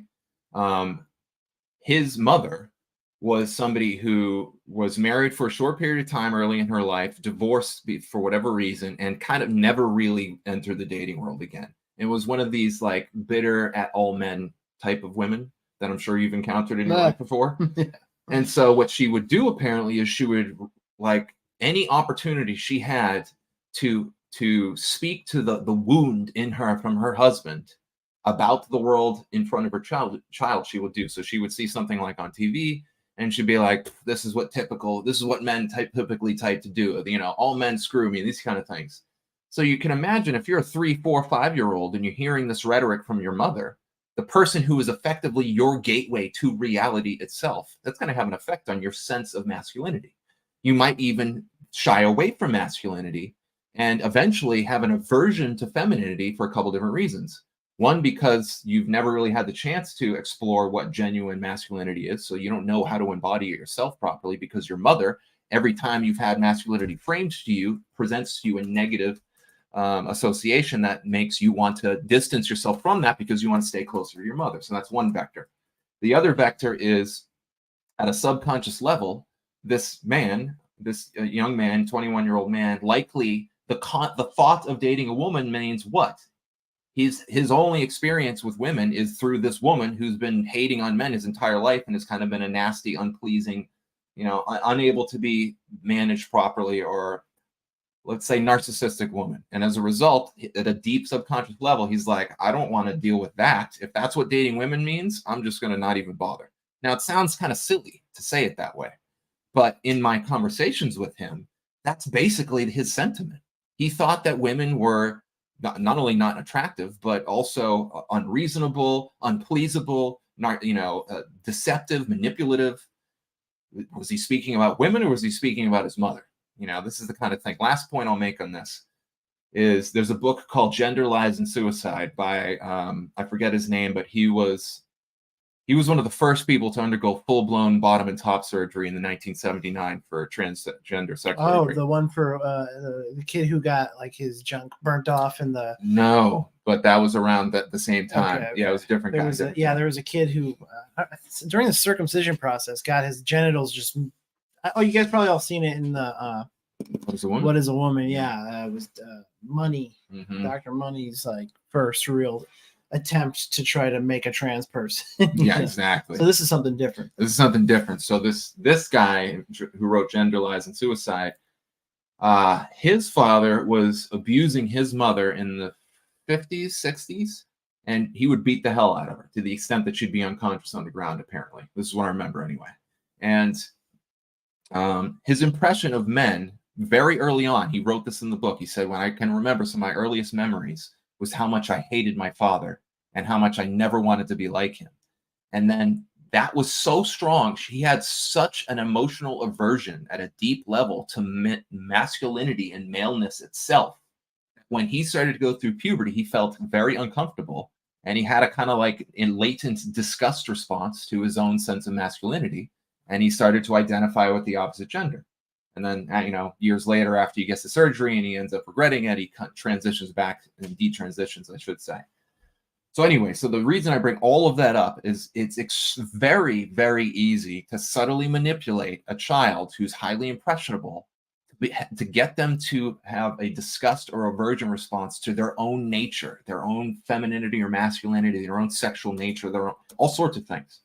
His mother was somebody who was married for a short period of time early in her life, divorced for whatever reason, and kind of never really entered the dating world again. It was one of these like bitter at all men type of women that I'm sure you've encountered in your life before. And so what she would do apparently is she would, like, any opportunity she had to speak to the wound in her from her husband about the world in front of her child, she would do. So she would see something like on TV, and she'd be like, this is what men typically to do. All men screw me, these kind of things. So you can imagine if you're a 3, 4, 5-year-old and you're hearing this rhetoric from your mother, the person who is effectively your gateway to reality itself, that's going to have an effect on your sense of masculinity. You might even shy away from masculinity and eventually have an aversion to femininity for a couple different reasons. One, because you've never really had the chance to explore what genuine masculinity is. So you don't know how to embody it yourself properly because your mother, every time you've had masculinity framed to you, presents to you a negative association that makes you want to distance yourself from that because you want to stay closer to your mother. So that's one vector. The other vector is at a subconscious level, this young man, 21-year-old man, likely the thought of dating a woman means what? His only experience with women is through this woman who's been hating on men his entire life and has kind of been a nasty, unpleasing, unable to be managed properly or let's say, narcissistic woman. And as a result, at a deep subconscious level, he's like, I don't want to deal with that. If that's what dating women means, I'm just going to not even bother. Now, it sounds kind of silly to say it that way, but in my conversations with him, that's basically his sentiment. He thought that women were not only not attractive, but also unreasonable, unpleasable, deceptive, manipulative. Was he speaking about women, or was he speaking about his mother? This is the kind of thing. Last point I'll make on this is there's a book called Gender, Lies, and Suicide by, I forget his name, but he was one of the first people to undergo full-blown bottom and top surgery in the 1979 for transgender sex surgery. The one for the kid who got like his junk burnt off in the. No, but that was around the same time. Okay. Yeah, it was a different guy. There was a kid who during the circumcision process got his genitals just. Oh, you guys probably all seen it in the. What is a woman? What is a woman? Yeah, it was Money. Mm-hmm. Dr. Money's like first real attempt to try to make a trans person. Yeah, exactly. So this is something different. So this guy who wrote Gender, Lies, and Suicide, his father was abusing his mother in the 50s, 60s, and he would beat the hell out of her to the extent that she'd be unconscious on the ground, apparently. This is what I remember anyway. And his impression of men, very early on, he wrote this in the book. He said, when I can remember, some of my earliest memories was how much I hated my father and how much I never wanted to be like him. And then that was so strong. He had such an emotional aversion at a deep level to masculinity and maleness itself. When he started to go through puberty, he felt very uncomfortable, and he had a kind of like a latent disgust response to his own sense of masculinity. And he started to identify with the opposite gender. And then, years later, after he gets the surgery and he ends up regretting it, he transitions back and detransitions, I should say. So anyway, so the reason I bring all of that up is it's very, very easy to subtly manipulate a child who's highly impressionable to get them to have a disgust or aversion response to their own nature, their own femininity or masculinity, their own sexual nature, all sorts of things.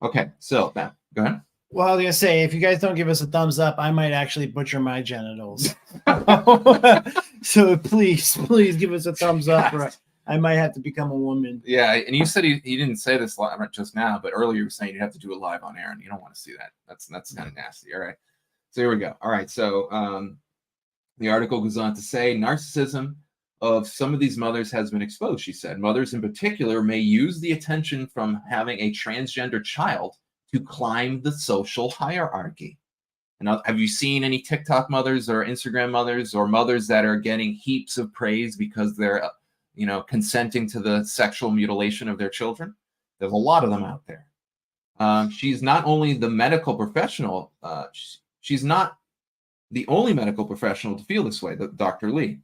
Okay, so go ahead. Well, I was gonna say, if you guys don't give us a thumbs up, I might actually butcher my genitals. So please give us a thumbs up, or I might have to become a woman. Yeah, and you said he didn't say this just now, but earlier you were saying you'd have to do it live on air, and you don't want to see that. That's kind of nasty. All right, so here we go. All right, so the article goes on to say narcissism of some of these mothers has been exposed. She said mothers in particular may use the attention from having a transgender child to climb the social hierarchy. And have you seen any TikTok mothers or Instagram mothers or mothers that are getting heaps of praise because they're, consenting to the sexual mutilation of their children? There's a lot of them out there. She's not only the medical professional, she's not the only medical professional to feel this way, Dr. Lee.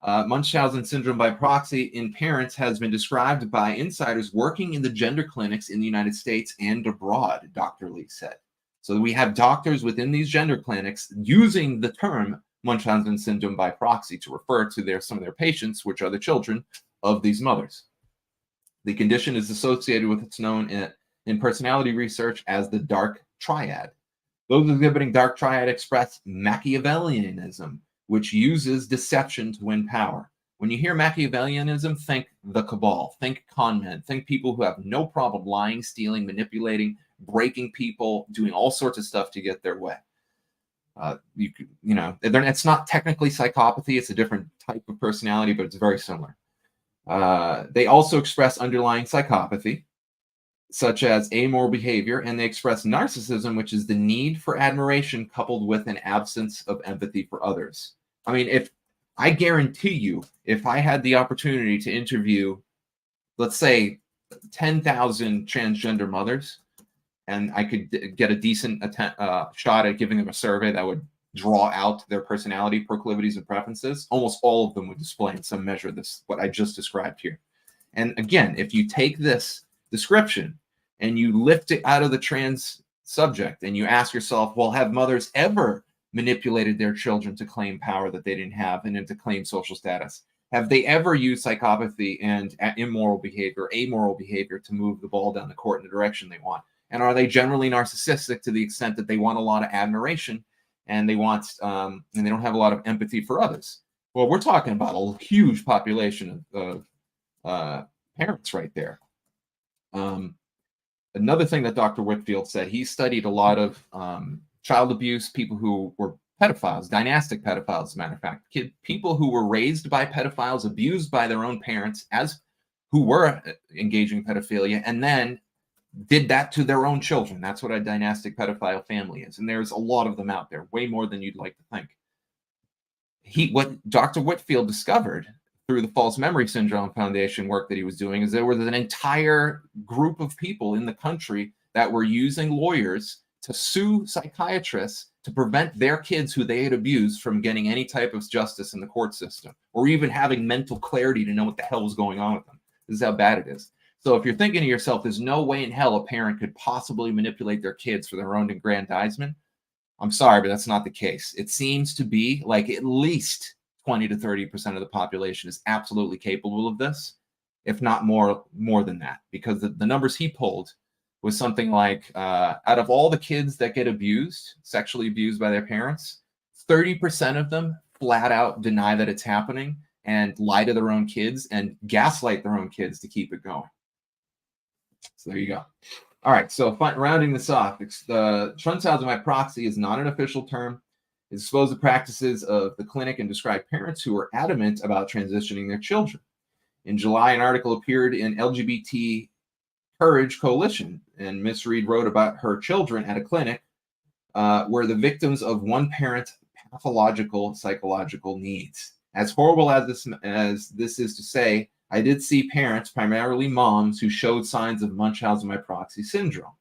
Munchausen syndrome by proxy in parents has been described by insiders working in the gender clinics in the United States and abroad, Dr. Lee said. So we have doctors within these gender clinics using the term Munchausen syndrome by proxy to refer to some of their patients, which are the children of these mothers. The condition is associated with what's known in personality research as the dark triad. Those exhibiting dark triad express Machiavellianism, which uses deception to win power. When you hear Machiavellianism, think the cabal, think con men, think people who have no problem lying, stealing, manipulating, breaking people, doing all sorts of stuff to get their way. It's not technically psychopathy, it's a different type of personality, but it's very similar. They also express underlying psychopathy, such as amoral behavior, and they express narcissism, which is the need for admiration coupled with an absence of empathy for others. I mean, if I guarantee you, if I had the opportunity to interview, let's say, 10,000 transgender mothers, and I could get a decent shot at giving them a survey that would draw out their personality proclivities and preferences, almost all of them would display in some measure what I just described here. And again, if you take this description and you lift it out of the trans subject and you ask yourself, well, have mothers ever manipulated their children to claim power that they didn't have and then to claim social status? Have they ever used psychopathy and immoral behavior, amoral behavior to move the ball down the court in the direction they want? And are they generally narcissistic to the extent that they want a lot of admiration and they want and they don't have a lot of empathy for others. Well, we're talking about a huge population of parents right there. Another thing that Dr. Whitfield said, he studied a lot of child abuse, people who were pedophiles, dynastic pedophiles, as a matter of fact, people who were raised by pedophiles, abused by their own parents, who were engaging in pedophilia, and then did that to their own children. That's what a dynastic pedophile family is. And there's a lot of them out there, way more than you'd like to think. What Dr. Whitfield discovered through the False Memory Syndrome Foundation work that he was doing is there was an entire group of people in the country that were using lawyers to sue psychiatrists to prevent their kids who they had abused from getting any type of justice in the court system, or even having mental clarity to know what the hell was going on with them. This is how bad it is. So if you're thinking to yourself, there's no way in hell a parent could possibly manipulate their kids for their own aggrandizement, I'm sorry, but that's not the case. It seems to be like at least 20 to 30% of the population is absolutely capable of this, if not more than that, because the numbers he pulled was something like out of all the kids that get abused, sexually abused by their parents, 30% of them flat out deny that it's happening and lie to their own kids and gaslight their own kids to keep it going. So there you go. All right, so rounding this off, the Tranhausen by proxy is not an official term. It's supposed to practices of the clinic and describe parents who are adamant about transitioning their children. In July, an article appeared in LGBT Courage Coalition, and Miss Reed wrote about her children at a clinic where the victims of one parent's pathological psychological needs. As horrible as this is to say, I did see parents, primarily moms, who showed signs of Munchausen by proxy syndrome.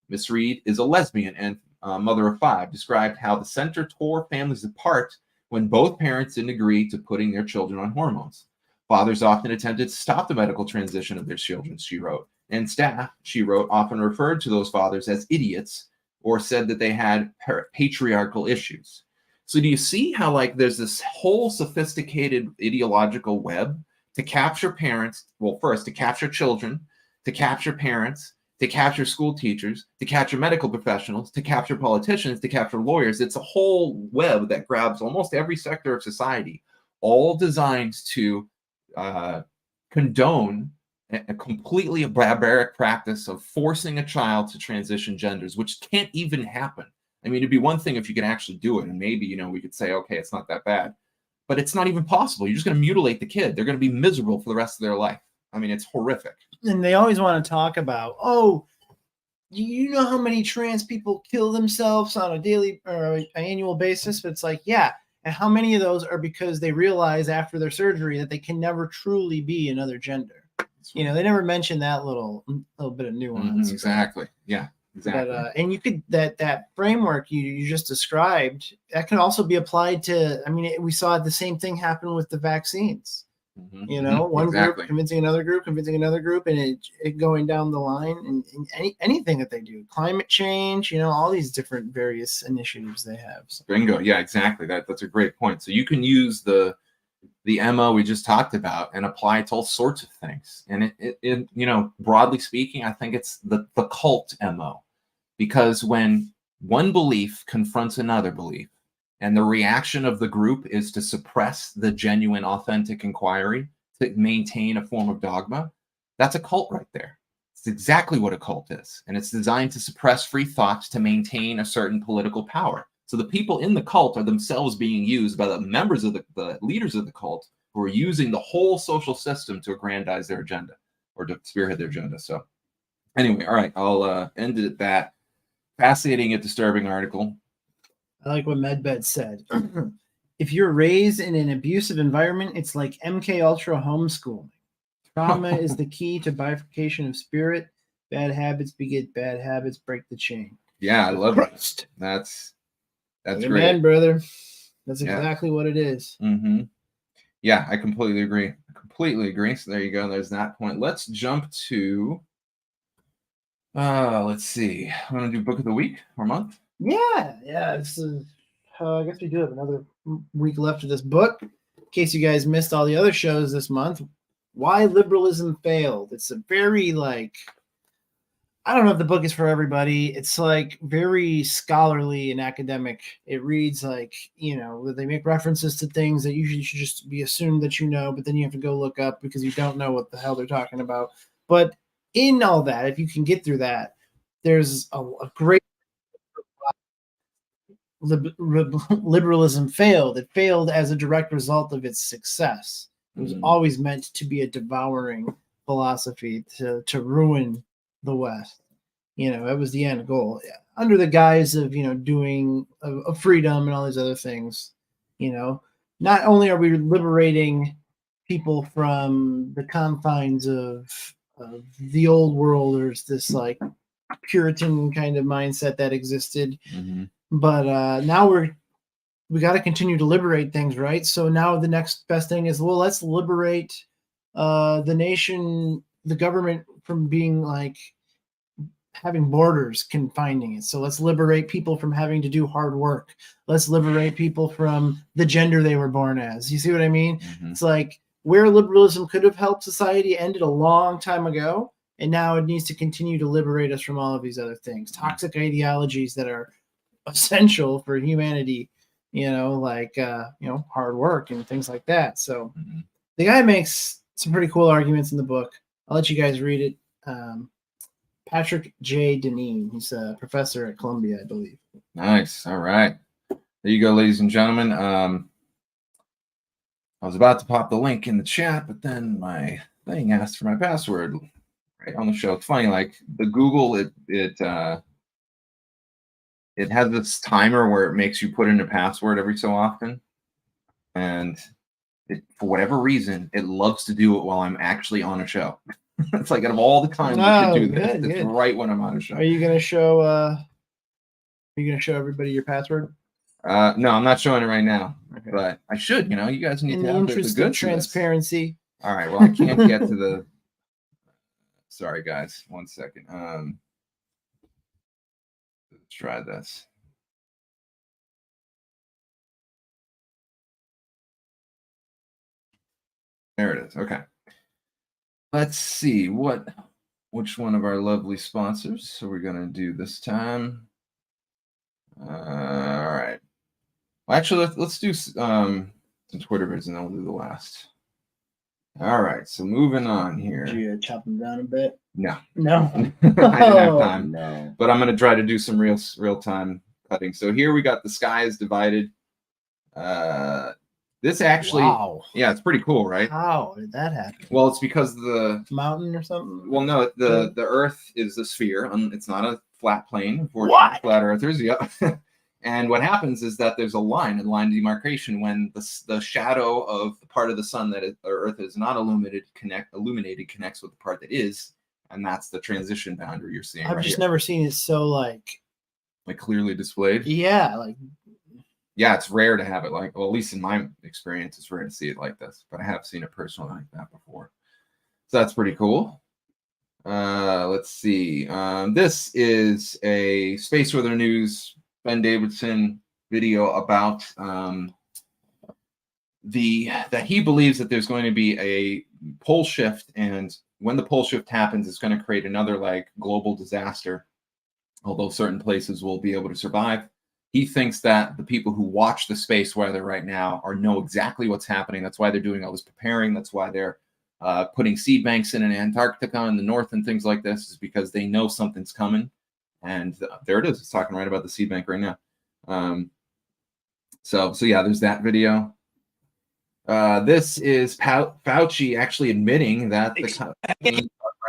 Miss Reed is a lesbian and mother of 5, described how the center tore families apart when both parents didn't agree to putting their children on hormones. Fathers often attempted to stop the medical transition of their children, she wrote. And staff, she wrote, often referred to those fathers as idiots or said that they had patriarchal issues. So do you see how there's this whole sophisticated ideological web to capture parents, well, first to capture children, to capture parents, to capture school teachers, to capture medical professionals, to capture politicians, to capture lawyers. It's a whole web that grabs almost every sector of society, all designed to condone a completely barbaric practice of forcing a child to transition genders, which can't even happen. I mean, it'd be one thing if you could actually do it, and maybe, we could say, okay, it's not that bad. But it's not even possible. You're just going to mutilate the kid. They're going to be miserable for the rest of their life. I mean, it's horrific. And they always want to talk about, you know how many trans people kill themselves on a daily or annual basis? But it's like, yeah. And how many of those are because they realize after their surgery that they can never truly be another gender? They never mention that little bit of nuance. Exactly. Yeah. Exactly. But, and you could that framework you just described, that can also be applied to, we saw the same thing happen with the vaccines. One group convincing another group, and it going down the line, and anything that they do, climate change, all these different various initiatives they have. So. Bingo. Yeah, exactly. That's a great point. So you can use the MO we just talked about and apply it to all sorts of things. And it broadly speaking, I think it's the cult MO, because when one belief confronts another belief, and the reaction of the group is to suppress the genuine, authentic inquiry to maintain a form of dogma, that's a cult right there. It's exactly what a cult is. And it's designed to suppress free thought to maintain a certain political power. So the people in the cult are themselves being used by the members of the leaders of the cult, who are using the whole social system to aggrandize their agenda or to spearhead their agenda. So anyway, all right, I'll end it at that. Fascinating and disturbing article. I like what MedBed said. If you're raised in an abusive environment, it's like MK Ultra homeschooling. Trauma is the key to bifurcation of spirit. Bad habits beget bad habits, break the chain. Yeah, I love it. That's Amen, great, brother. That's exactly what it is. Mm-hmm. Yeah, I completely agree. So there you go. There's that point. Let's jump to let's see. I want to do book of the week or month. Yeah. It's I guess we do have another week left of this book. In case you guys missed all the other shows this month, Why Liberalism Failed. It's a very I don't know if the book is for everybody. It's like very scholarly and academic. It reads like, they make references to things that usually should just be assumed that you know, but then you have to go look up because you don't know what the hell they're talking about. But in all that, if you can get through that, there's a great liberalism failed. It failed as a direct result of its success. It was always meant to be a devouring philosophy to ruin the West. It was the end goal under the guise of, doing a freedom and all these other things. Not only are we liberating people from the confines of the old world, there's this like Puritan kind of mindset that existed, but now we got to continue to liberate things, right? So now the next best thing is, well, let's liberate the nation, the government from being like having borders confining it. So let's liberate people from having to do hard work. Let's liberate people from the gender they were born as. You see what I mean? It's like where liberalism could have helped society ended a long time ago, and now it needs to continue to liberate us from all of these other things, toxic ideologies that are essential for humanity, like hard work and things like that. So the guy makes some pretty cool arguments in the book. I'll let you guys read it. Patrick J. Deneen. He's a professor at Columbia, I believe. Nice. All right. There you go, ladies and gentlemen. I was about to pop the link in the chat, but then my thing asked for my password right on the show. It's funny, like the Google, it has this timer where it makes you put in a password every so often. And for whatever reason, it loves to do it while I'm actually on a show. It's like out of all the times it should do this, it's right when I'm on a show. Are you gonna show everybody your password? No, I'm not showing it right now. Okay. But I should, you guys need in to the have interest the of transparency. All right, well, I can't get to the sorry guys, 1 second. Let's try this. There it is. Okay. Let's see which one of our lovely sponsors are we going to do this time. All right. Well, actually, let's do some Twitter vids and then we'll do the last. All right. So moving on here. Did you chop them down a bit? No. I didn't have time. No. But I'm going to try to do some real time cutting. So here we got The Sky is Divided. This actually, yeah, it's pretty cool, right? How did that happen? Well, it's because the mountain or something. Well, no, the Earth is a sphere. It's not a flat plane. Unfortunately, flat earthers, yeah. And what happens is that there's a line demarcation when the shadow of the part of the sun that Earth is not illuminated connects with the part that is, and that's the transition boundary you're seeing. I've just never seen it so like clearly displayed. Yeah, like. Yeah, it's rare to have it like, well, at least in my experience, it's rare to see it like this, but I have seen it personally like that before. So that's pretty cool. Let's see. This is a Space Weather News Ben Davidson video about that he believes that there's going to be a pole shift, and when the pole shift happens, it's going to create another like global disaster, although certain places will be able to survive. He thinks that the people who watch the space weather right now know exactly what's happening. That's why they're doing all this preparing. That's why they're putting seed banks in Antarctica in the north and things like this, is because they know something's coming. And there it is. It's talking right about the seed bank right now. So yeah, there's that video. This is Fauci actually admitting that the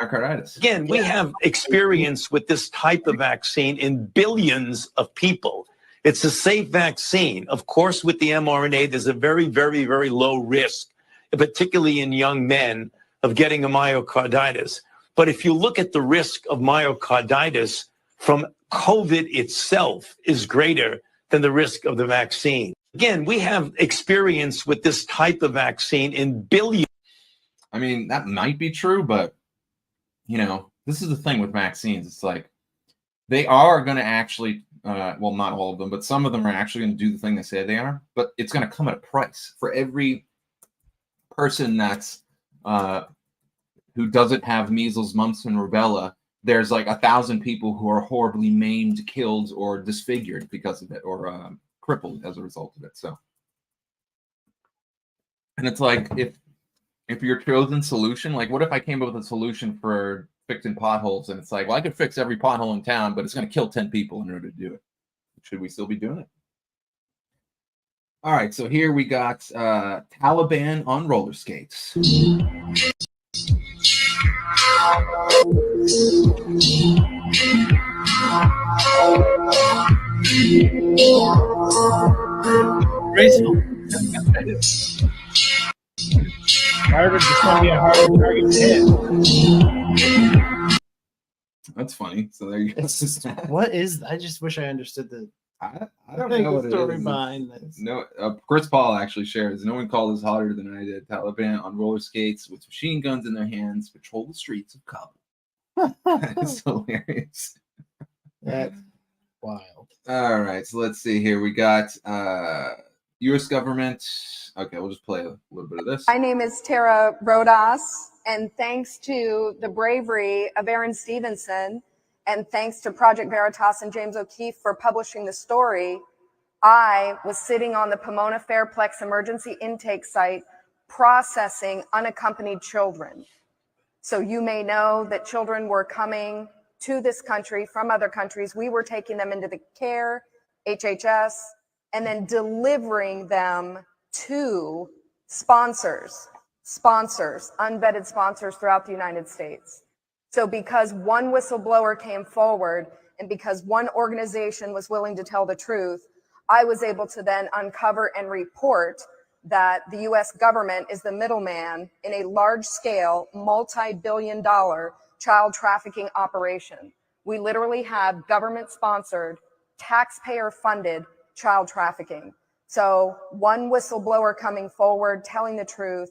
myocarditis. Again, we have experience with this type of vaccine in billions of people. It's a safe vaccine. Of course, with the mRNA, there's a very, very, very low risk, particularly in young men, of getting a myocarditis. But if you look at the risk of myocarditis from COVID itself is greater than the risk of the vaccine. Again, we have experience with this type of vaccine in billions. I mean, that might be true, but, this is the thing with vaccines. It's like they are going to actually, well, not all of them, but some of them are actually going to do the thing they say they are, but it's going to come at a price. For every person that's who doesn't have measles, mumps, and rubella, there's like 1,000 people who are horribly maimed, killed, or disfigured because of it, or crippled as a result of it. So, and it's like if your chosen solution, like what if I came up with a solution for fixing potholes, and it's like, well, I could fix every pothole in town, but it's going to kill 10 people in order to do it. Should we still be doing it? All right, so here we got Taliban on roller skates. Graceful. Harvard just want to be a hard target to hit. That's funny. So there you go. What is? I just wish I understood the. I don't know what story it is. behind this. No, Chris Paul actually shares. No one called us hotter than I did. Taliban on roller skates with machine guns in their hands patrol the streets of Kabul. That's hilarious. That's wild. All right, so let's see here. We got U.S. government. Okay, we'll just play a little bit of this. My name is Tara Rodas, and thanks to the bravery of Aaron Stevenson, and thanks to Project Veritas and James O'Keefe for publishing the story, I was sitting on the Pomona Fairplex emergency intake site processing unaccompanied children. So you may know that children were coming to this country from other countries. We were taking them into the care, HHS, and then delivering them to sponsors, unvetted sponsors throughout the United States. So because one whistleblower came forward and because one organization was willing to tell the truth, I was able to then uncover and report that the US government is the middleman in a large-scale, multi-billion-dollar child trafficking operation. We literally have government-sponsored, taxpayer-funded child trafficking. So one whistleblower coming forward, telling the truth,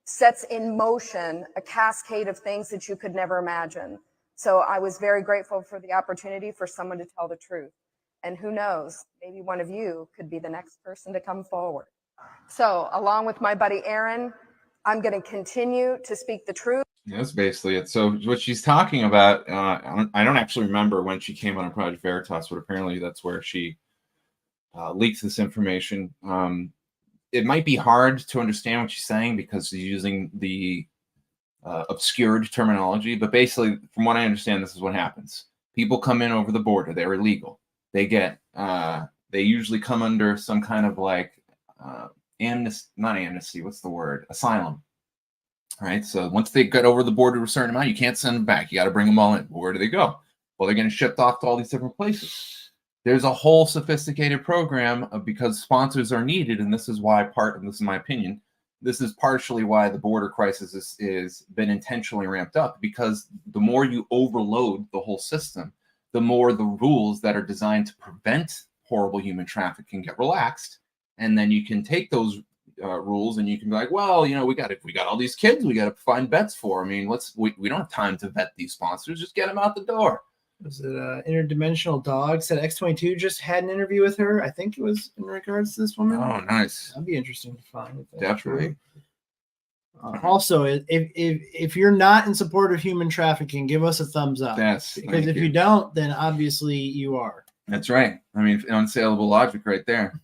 sets in motion a cascade of things that you could never imagine. So I was very grateful for the opportunity for someone to tell the truth. And who knows, maybe one of you could be the next person to come forward. So along with my buddy Aaron, I'm going to continue to speak the truth. That's basically it. So what she's talking about, I don't actually remember when she came on Project Veritas, but apparently that's where she leaks this information. It might be hard to understand what she's saying because she's using the obscured terminology, but basically, from what I understand, this is what happens. People come in over the border. They're illegal. They get, they usually come under some kind of like not amnesty, what's the word? Asylum. All right, so once they get over the border to a certain amount, you can't send them back. You got to bring them all in. Where do they go? Well, they're getting shipped off to all these different places. There's a whole sophisticated program because sponsors are needed, and this is why this is my opinion, this is partially why the border crisis is been intentionally ramped up, because the more you overload the whole system, the more the rules that are designed to prevent horrible human trafficking get relaxed, and then you can take those rules and you can be like, well, you know, we got all these kids, we got to find bets for. I mean, we don't have time to vet these sponsors, just get them out the door. Was it Interdimensional Dog said X22 just had an interview with her? I think it was in regards to this woman. Oh, nice. That'd be interesting to find. Definitely. Also, if you're not in support of human trafficking, give us a thumbs up. Yes, because if you don't, then obviously you are. That's right. I mean, unsaleable logic right there.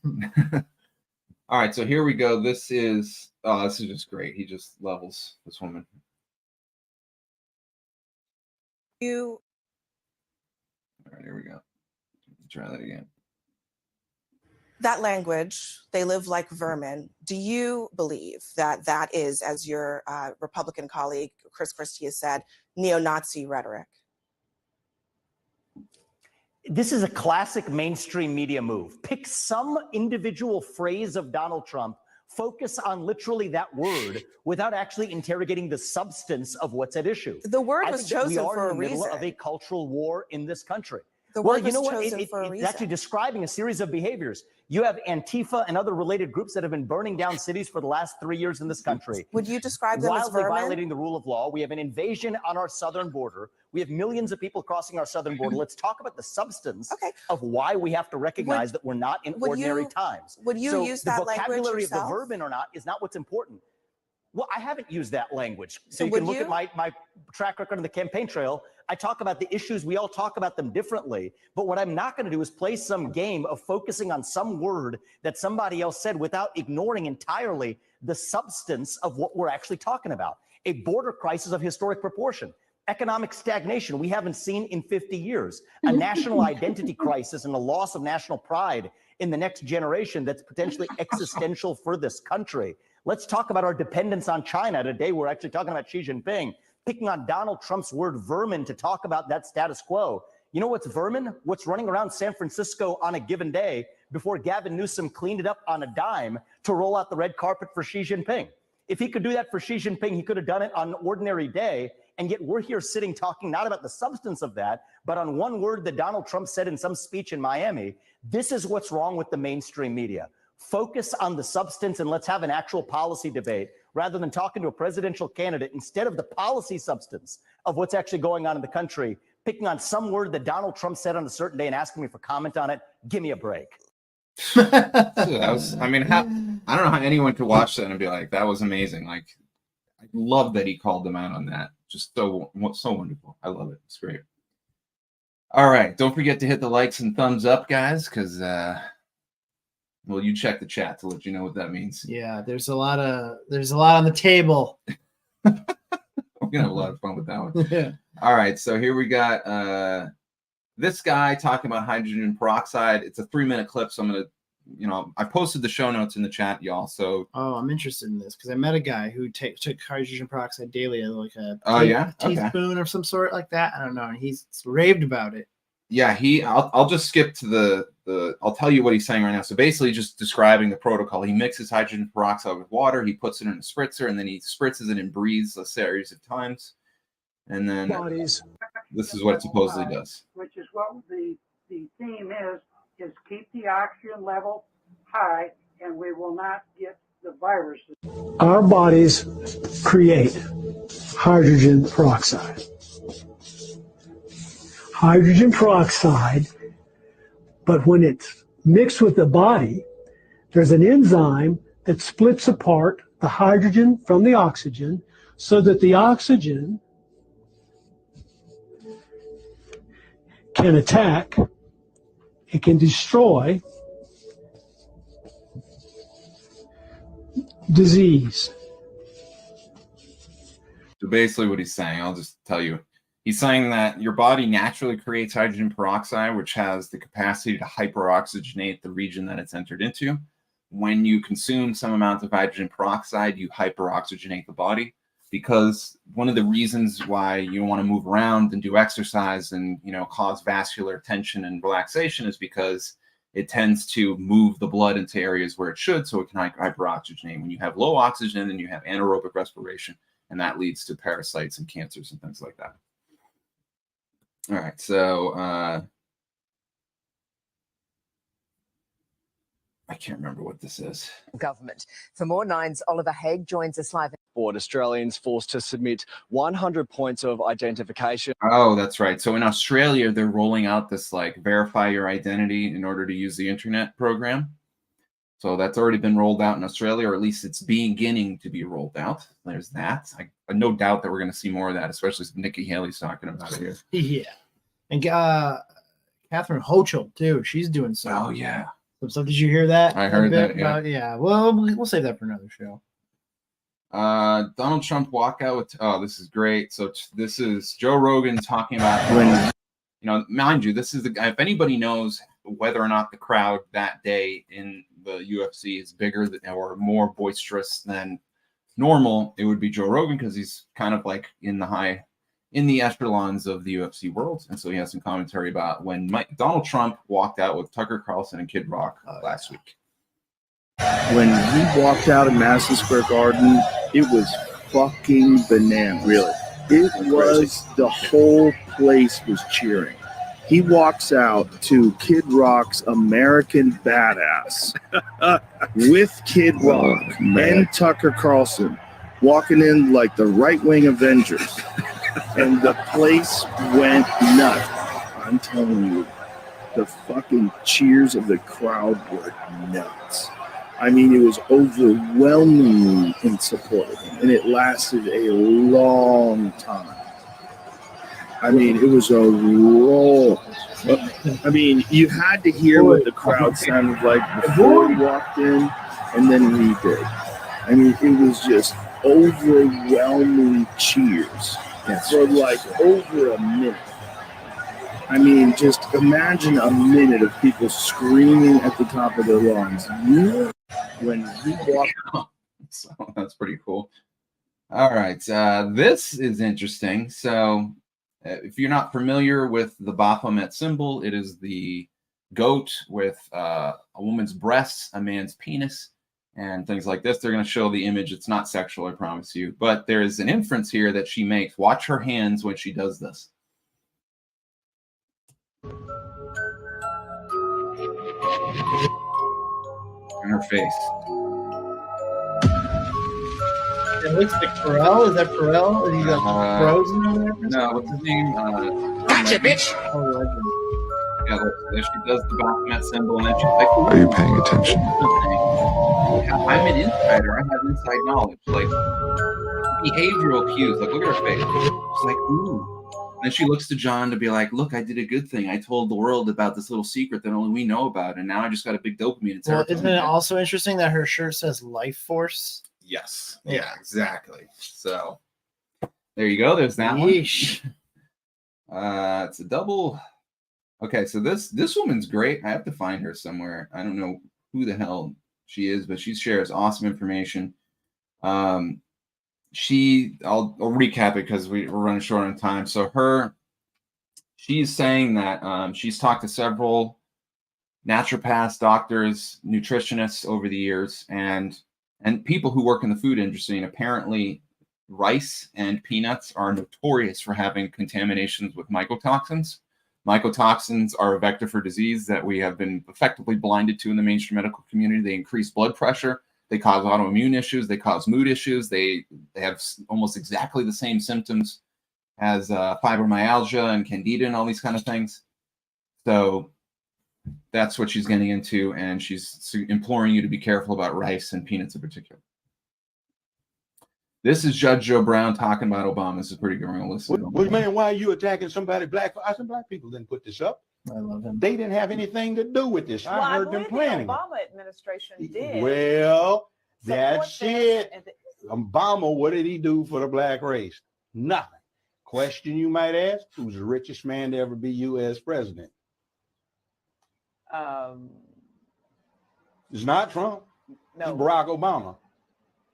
All right, so here we go. This is just great. He just levels this woman. All right, here we go. Try that again. That language, they live like vermin. Do you believe that that is, as your Republican colleague Chris Christie has said, neo-Nazi rhetoric? This is a classic mainstream media move. Pick some individual phrase of Donald Trump, focus on literally that word without actually interrogating the substance of what's at issue. The word was chosen for a reason. We are in the middle of a cultural war in this country. The well, word you know was what? chosen for a It's reason. actually describing a series of behaviors. You have Antifa and other related groups that have been burning down cities for the last 3 years in this country. Would you describe them as wildly vermin? violating the rule of law. We have an invasion on our southern border. We have millions of people crossing our southern border. Let's talk about the substance of why we have to recognize that we're not in ordinary times. Would you so use the that language vocabulary of the yourself? vermin or not is not what's important. Well, I haven't used that language. So you would can look you? at my track record on the campaign trail. I talk about the issues. We all talk about them differently. But what I'm not going to do is play some game of focusing on some word that somebody else said without ignoring entirely the substance of what we're actually talking about. A border crisis of historic proportion. Economic stagnation we haven't seen in 50 years. A national identity crisis and the loss of national pride in the next generation that's potentially existential for this country. Let's talk about our dependence on China. Today, we're actually talking about Xi Jinping, picking on Donald Trump's word vermin to talk about that status quo. You know what's vermin? What's running around San Francisco on a given day before Gavin Newsom cleaned it up on a dime to roll out the red carpet for Xi Jinping. If he could do that for Xi Jinping, he could have done it on an ordinary day. And yet we're here sitting talking not about the substance of that, but on one word that Donald Trump said in some speech in Miami. This is what's wrong with the mainstream media. Focus on the substance and let's have an actual policy debate rather than talking to a presidential candidate instead of the policy substance of what's actually going on in the country, picking on some word that Donald Trump said on a certain day and asking me for comment on it. Give me a break. I mean, I don't know how anyone could watch that and be like, that was amazing. Like, I love that he called them out on that. Just so wonderful. I love it. It's great. All right. Don't forget to hit the likes and thumbs up, guys, because, well, you check the chat to let you know what that means. Yeah, there's a lot on the table. We're gonna have a lot of fun with that one. Yeah. All right, so here we got this guy talking about hydrogen peroxide. It's a 3-minute clip, so I'm gonna, I posted the show notes in the chat, y'all. So I'm interested in this because I met a guy who took hydrogen peroxide daily, like a teaspoon or some sort like that. I don't know, and he's raved about it. Yeah, I'll just skip to the I'll tell you what he's saying right now. So basically just describing the protocol. He mixes hydrogen peroxide with water, he puts it in a spritzer, and then he spritzes it and breathes a series of times. And then this is what it supposedly does. Which is what the theme is keep the oxygen level high and we will not get the viruses. Our bodies create hydrogen peroxide. Hydrogen peroxide, but when it's mixed with the body, there's an enzyme that splits apart the hydrogen from the oxygen so that the oxygen can attack, it can destroy disease. So basically what he's saying, I'll just tell you. He's saying that your body naturally creates hydrogen peroxide, which has the capacity to hyperoxygenate the region that it's entered into. When you consume some amount of hydrogen peroxide, you hyperoxygenate the body, because one of the reasons why you want to move around and do exercise and, cause vascular tension and relaxation is because it tends to move the blood into areas where it should, so it can hyperoxygenate. When you have low oxygen, then you have anaerobic respiration, and that leads to parasites and cancers and things like that. All right, so I can't remember what this is. Government. For more Nine's Oliver Haig joins us live. Board Australians forced to submit 100 points of identification. Oh, that's right. So in Australia, they're rolling out this verify your identity in order to use the internet program. So that's already been rolled out in Australia, or at least it's beginning to be rolled out. There's that. I no doubt that we're going to see more of that, especially as Nikki Haley's talking about it here. Yeah. And Catherine Hochul, too. She's doing some. Oh, yeah. Some stuff. Did you hear that? I heard that, yeah. Yeah. Well, we'll save that for another show. Donald Trump walkout with, this is great. So this is Joe Rogan talking about when, mind you, this is the guy, if anybody knows whether or not the crowd that day in the UFC is bigger or more boisterous than normal, it would be Joe Rogan, because he's kind of in the echelons of the UFC world. And so he has some commentary about when Donald Trump walked out with Tucker Carlson and Kid Rock last week. When he walked out of Madison Square Garden, it was fucking bananas. Really? It was, the whole place was cheering. He walks out to Kid Rock's American Badass with Kid Rock and Tucker Carlson walking in like the right-wing Avengers. And the place went nuts. I'm telling you, the fucking cheers of the crowd were nuts. I mean, it was overwhelmingly in support of him, and it lasted a long time. I mean, it was a roll. I mean, you had to hear what the crowd sounded like before he walked in, and then he did. I mean, it was just overwhelming cheers for like over a minute. I mean, just imagine a minute of people screaming at the top of their lungs. When he walked. So that's pretty cool. All right. This is interesting. So if you're not familiar with the Baphomet symbol, it is the goat with a woman's breasts, a man's penis, and things like this. They're going to show the image. It's not sexual, I promise you. But there is an inference here that she makes. Watch her hands when she does this. And her face. It looks like Pharrell. Is that Pharrell? Is he frozen over there? No, what's his name? Gotcha, bitch. Oh, Legend. Yeah, look, there she does the Baphomet symbol, and then she's like, Are you paying attention? Yeah, I'm an insider. I have inside knowledge. Like, behavioral cues. Like, look at her face. She's like, ooh. And then she looks to John to be like, look, I did a good thing. I told the world about this little secret that only we know about, and now I just got a big dopamine and serotonin. Well, isn't it also interesting that her shirt says Life Force? Yes. Yeah, exactly. So there you go. There's that one. It's a double. Okay, so this woman's great. I have to find her somewhere. I don't know who the hell she is, but she shares awesome information. I'll recap it because we're running short on time. So she's saying that she's talked to several naturopaths, doctors, nutritionists over the years, and people who work in the food industry. And apparently rice and peanuts are notorious for having contaminations with mycotoxins. Mycotoxins are a vector for disease that we have been effectively blinded to in the mainstream medical community. They increase blood pressure. They cause autoimmune issues. They cause mood issues. They have almost exactly the same symptoms as fibromyalgia and candida and all these kind of things. So that's what she's getting into, and she's imploring you to be careful about rice and peanuts in particular. This is Judge Joe Brown talking about Obama. This is pretty good. We're going to listen. Well, man, why are you attacking somebody black? I said, black people didn't put this up. I love him. They didn't have anything to do with this. Well, I heard them believe planning. the Obama administration did. Well, that's it. Obama, what did he do for the black race? Nothing. Question you might ask: who's the richest man to ever be U.S. president? It's not Trump. No. It's Barack Obama.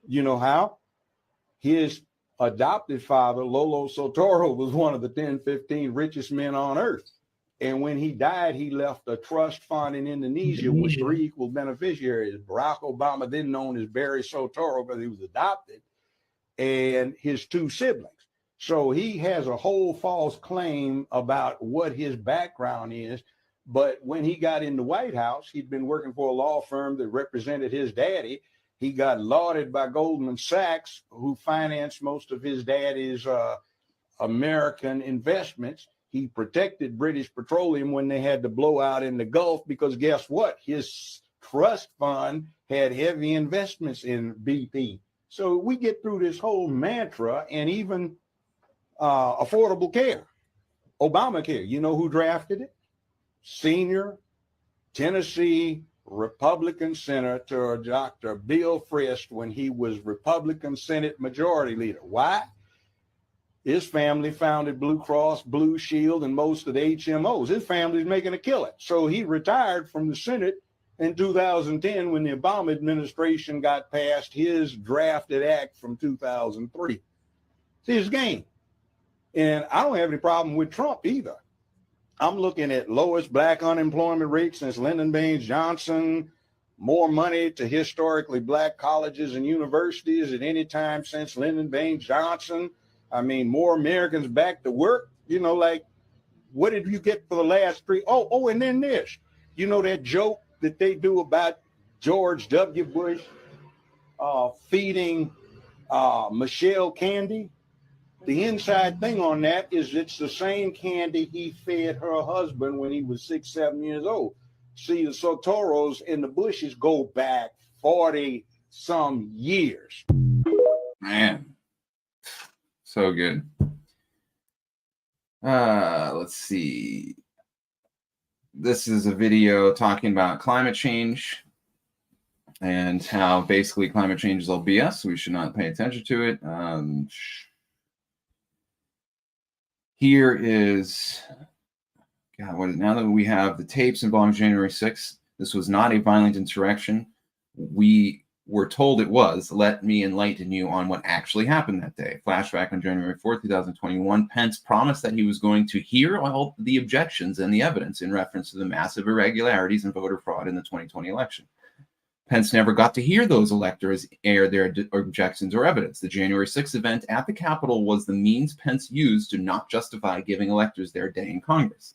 You know how? His adopted father, Lolo Soetoro, was one of the 10, 15 richest men on earth. And when he died, he left a trust fund in Indonesia with 3 equal beneficiaries. Barack Obama, then known as Barry Soetoro, because he was adopted, and his 2 siblings. So he has a whole false claim about what his background is. But when he got in the White House, he'd been working for a law firm that represented his daddy. He got lauded by Goldman Sachs, who financed most of his daddy's American investments. He protected British Petroleum when they had the blowout in the Gulf, because guess what? His trust fund had heavy investments in BP. So we get through this whole mantra, and even affordable care, Obamacare. You know who drafted it? Senior Tennessee Republican Senator Dr. Bill Frist, when he was Republican Senate Majority Leader. Why? His family founded Blue Cross, Blue Shield, and most of the HMOs. His family's making a killing. So he retired from the Senate in 2010 when the Obama administration got passed his drafted act from 2003. It's his game. And I don't have any problem with Trump either. I'm looking at lowest black unemployment rate since Lyndon Baines Johnson, more money to historically black colleges and universities at any time since Lyndon Baines Johnson. I mean, more Americans back to work. You know, like, what did you get for the last 3? Oh, and then this. You know that joke that they do about George W. Bush feeding Michelle candy? The inside thing on that is it's the same candy he fed her husband when he was 6, 7 years old. See, the Soetoros and the Bushes go back 40 some years. Man, so good. Let's see. This is a video talking about climate change and how basically climate change is all BS. We should not pay attention to it. Here is, God, what is, now that we have the tapes involving January 6th, this was not a violent insurrection. We were told it was. Let me enlighten you on what actually happened that day. Flashback on January 4th, 2021, Pence promised that he was going to hear all the objections and the evidence in reference to the massive irregularities and voter fraud in the 2020 election. Pence never got to hear those electors air their objections or evidence. The January 6th event at the Capitol was the means Pence used to not justify giving electors their day in Congress.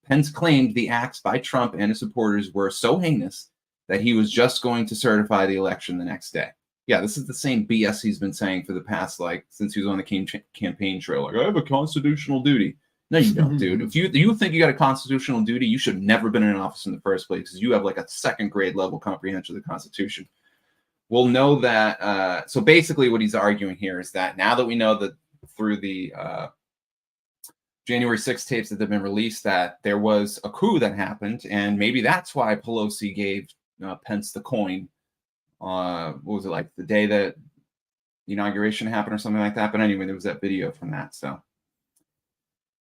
Pence claimed the acts by Trump and his supporters were so heinous that he was just going to certify the election the next day. Yeah, this is the same BS he's been saying for the past, since he was on the campaign trail. Like, I have a constitutional duty. No, you don't, dude. If you think you got a constitutional duty, you should have never been in office in the first place because you have like a second grade level comprehension of the Constitution. We'll know that. So basically what he's arguing here is that now that we know that through the January 6 tapes that have been released that there was a coup that happened, and maybe that's why Pelosi gave Pence the coin. What was it, like the day that the inauguration happened or something like that? But anyway, there was that video from that. So,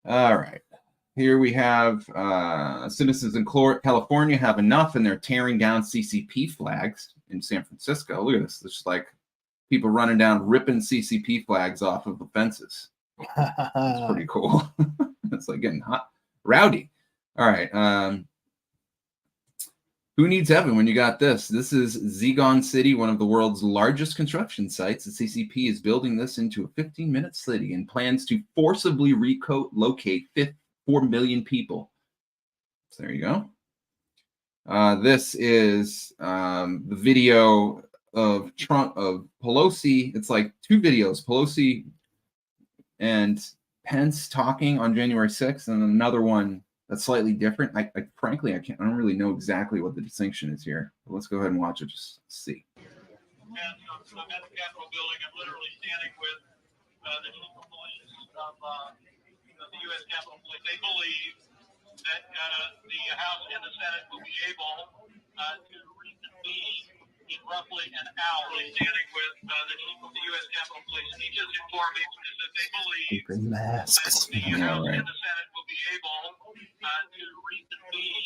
all right. Here we have citizens in California have enough, and they're tearing down CCP flags in San Francisco. Look at this. It's just like people running down, ripping CCP flags off of the fences. It's pretty cool. It's like getting hot, rowdy. All right. Who needs heaven when you got this? This is Zigon City, one of the world's largest construction sites. The CCP is building this into a 15-minute city and plans to forcibly relocate 4 million people. So there you go. This is the video of Pelosi. It's like two videos, Pelosi and Pence talking on January 6th, and another one that's slightly different. Frankly, I don't really know exactly what the distinction is here. But let's go ahead and watch it, just see. I'm at the Capitol building. I'm literally standing with the chief of police of the U.S. Capitol Police. They believe that the House and the Senate will be able to reconvene in roughly an hour. I'm standing with the chief of the U.S. Capitol Police. He just informed me that they believe that the House and the Senate will be able to reconvene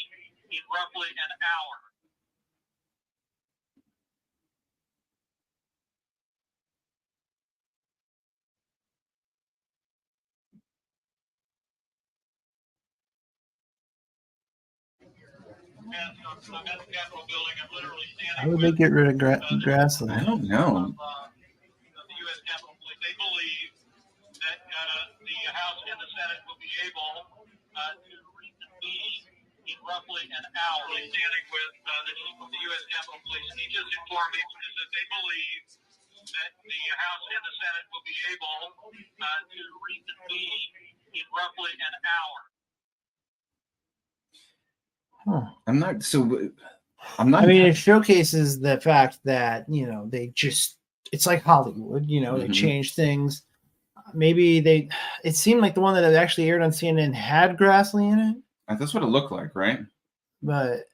in roughly an hour. I'm at the Capitol building. I'm literally standing. How would they get rid of grassland? I don't know. The U.S. Capitol Police. They believe that the House and the Senate will be able to reconvene in roughly an hour. I'm standing with the chief of the U.S. Capitol Police. He just informed me that they believe that the House and the Senate will be able to reconvene in roughly an hour. Huh. I mean, it showcases the fact that, it's like Hollywood, they change things. Maybe it seemed like the one that actually aired on CNN had Grassley in it. That's what it looked like, right? But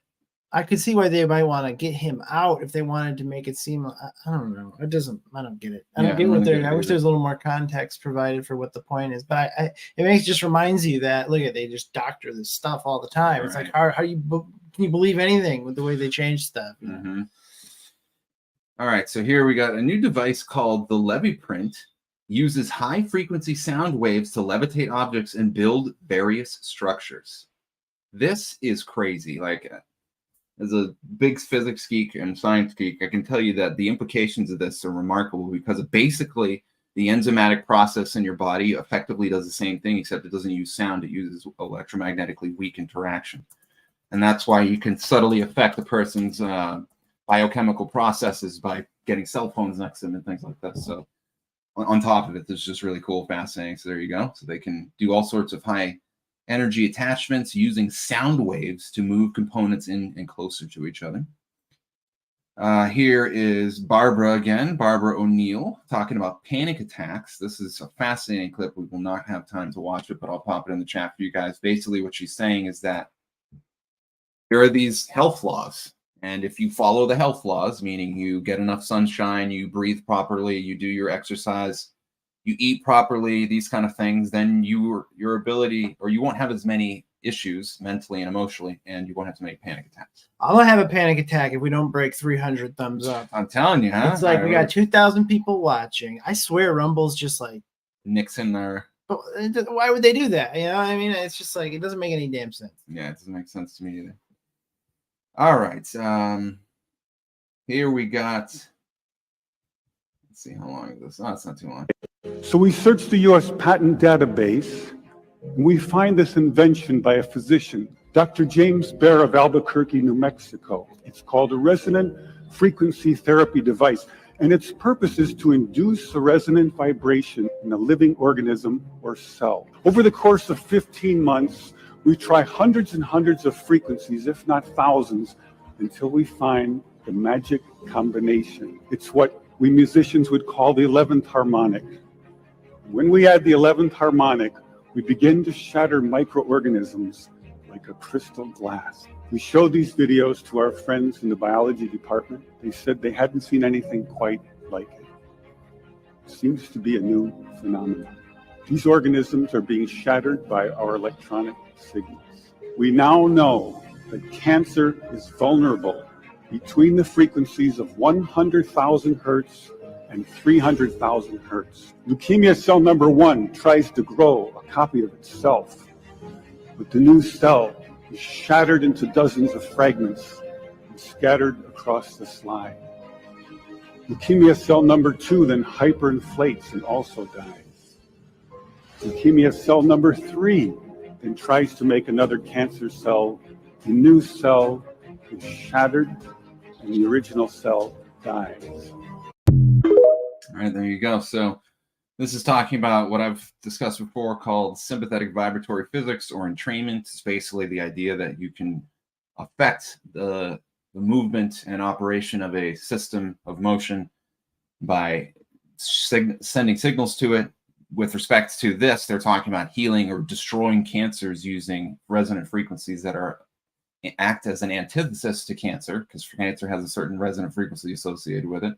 I could see why they might want to get him out if they wanted to make it seem, I don't know. I don't get it. I don't get what they're, I wish there's a little more context provided for what the point is. But it just reminds you that, look at, they just doctor this stuff all the time. It's like, how can you believe anything with the way they change stuff? Mm-hmm. All right. So here we got a new device called the LeviPrint. Uses high frequency sound waves to levitate objects and build various structures. This is crazy. Like, as a big physics geek and science geek, I can tell you that the implications of this are remarkable because basically the enzymatic process in your body effectively does the same thing, except it doesn't use sound. It uses electromagnetically weak interaction. And that's why you can subtly affect the person's biochemical processes by getting cell phones next to them and things like that. So on top of it, this is just really cool, fascinating. So there you go. So they can do all sorts of high energy attachments using sound waves to move components in and closer to each other. Here is Barbara again, Barbara O'Neill, talking about panic attacks. This is a fascinating clip. We will not have time to watch it, but I'll pop it in the chat for you guys. Basically, what she's saying is that there are these health laws. And if you follow the health laws, meaning you get enough sunshine, you breathe properly, you do your exercise, you eat properly, these kind of things, then your ability, or you won't have as many issues mentally and emotionally, and you won't have so many panic attacks. I'm gonna have a panic attack if we don't break 300 thumbs up. I'm telling you, huh? It's like we got 2,000 people watching. I swear, Rumble's just like Nixon there. But why would they do that? You know, I mean, it's just like it doesn't make any damn sense. Yeah, it doesn't make sense to me either. All right, here we got. Let's see how long is this. Oh, it's not too long. So we searched the U.S. patent database, and we find this invention by a physician, Dr. James Bear of Albuquerque, New Mexico. It's called a resonant frequency therapy device, and its purpose is to induce a resonant vibration in a living organism or cell. Over the course of 15 months, we try hundreds and hundreds of frequencies, if not thousands, until we find the magic combination. It's what we musicians would call the 11th harmonic. When we add the 11th harmonic, we begin to shatter microorganisms like a crystal glass. We showed these videos to our friends in the biology department. They said they hadn't seen anything quite like it. It seems to be a new phenomenon. These organisms are being shattered by our electronic signals. We now know that cancer is vulnerable between the frequencies of 100,000 hertz and 300,000 hertz. Leukemia cell number 1 tries to grow a copy of itself, but the new cell is shattered into dozens of fragments and scattered across the slide. Leukemia cell number 2 then hyperinflates and also dies. Leukemia cell number 3 then tries to make another cancer cell. The new cell is shattered and the original cell dies. All right, there you go. So this is talking about what I've discussed before called sympathetic vibratory physics or entrainment. It's basically the idea that you can affect the movement and operation of a system of motion by sending signals to it. With respect to this, they're talking about healing or destroying cancers using resonant frequencies that act as an antithesis to cancer, because cancer has a certain resonant frequency associated with it.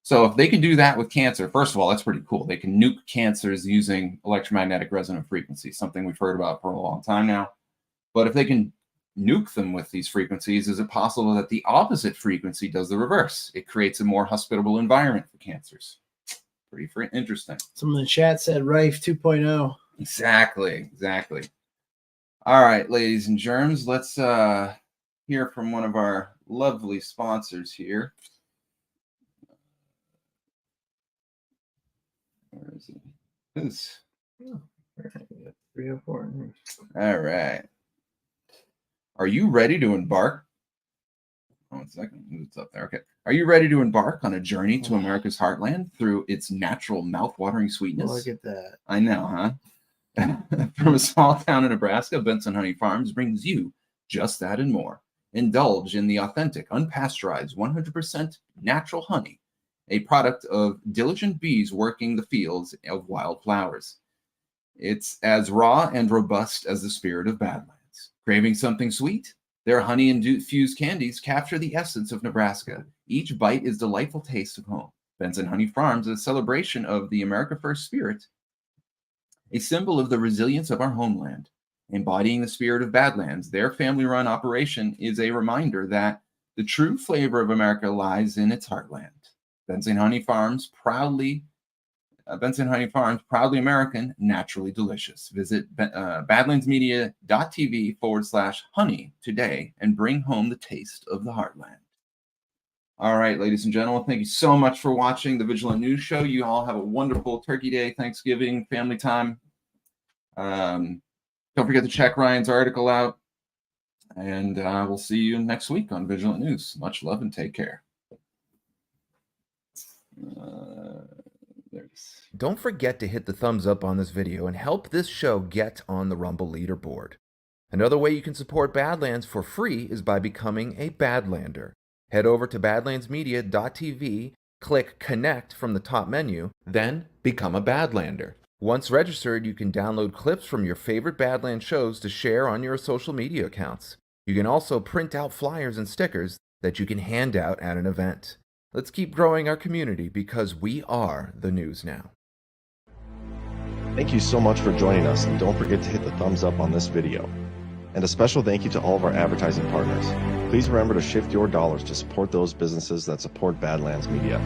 So if they can do that with cancer, first of all, that's pretty cool. They can nuke cancers using electromagnetic resonant frequencies, something we've heard about for a long time now. But if they can nuke them with these frequencies, is it possible that the opposite frequency does the reverse? It creates a more hospitable environment for cancers. Pretty interesting. Someone in the chat said Rife 2.0. Exactly. All right, ladies and germs, let's hear from one of our lovely sponsors here. Where is he? Who's? 304. All right. Are you ready to embark? Oh, 1 second. It's up there. Okay. Are you ready to embark on a journey to America's heartland through its natural mouth-watering sweetness? Look at that. I know, huh? From a small town in Nebraska, Benson Honey Farms brings you just that and more. Indulge in the authentic, unpasteurized, 100% natural honey, a product of diligent bees working the fields of wildflowers. It's as raw and robust as the spirit of Badlands. Craving something sweet? Their honey-infused candies capture the essence of Nebraska. Each bite is delightful taste of home. Benson Honey Farms is a celebration of the America First spirit, a symbol of the resilience of our homeland. Embodying the spirit of Badlands, their family-run operation is a reminder that the true flavor of America lies in its heartland. Benson Honey Farms, proudly American, naturally delicious. Visit badlandsmedia.tv/honey today and bring home the taste of the heartland. All right, ladies and gentlemen, thank you so much for watching the Vigilant News Show. You all have a wonderful Turkey Day, Thanksgiving, family time. Don't forget to check Ryan's article out. And we'll see you next week on Vigilant News. Much love and take care. Don't forget to hit the thumbs up on this video and help this show get on the Rumble leaderboard. Another way you can support Badlands for free is by becoming a Badlander. Head over to badlandsmedia.tv, click Connect from the top menu, then become a Badlander. Once registered, you can download clips from your favorite Badlands shows to share on your social media accounts. You can also print out flyers and stickers that you can hand out at an event. Let's keep growing our community because we are the news now. Thank you so much for joining us, and don't forget to hit the thumbs up on this video. And a special thank you to all of our advertising partners. Please remember to shift your dollars to support those businesses that support Badlands Media.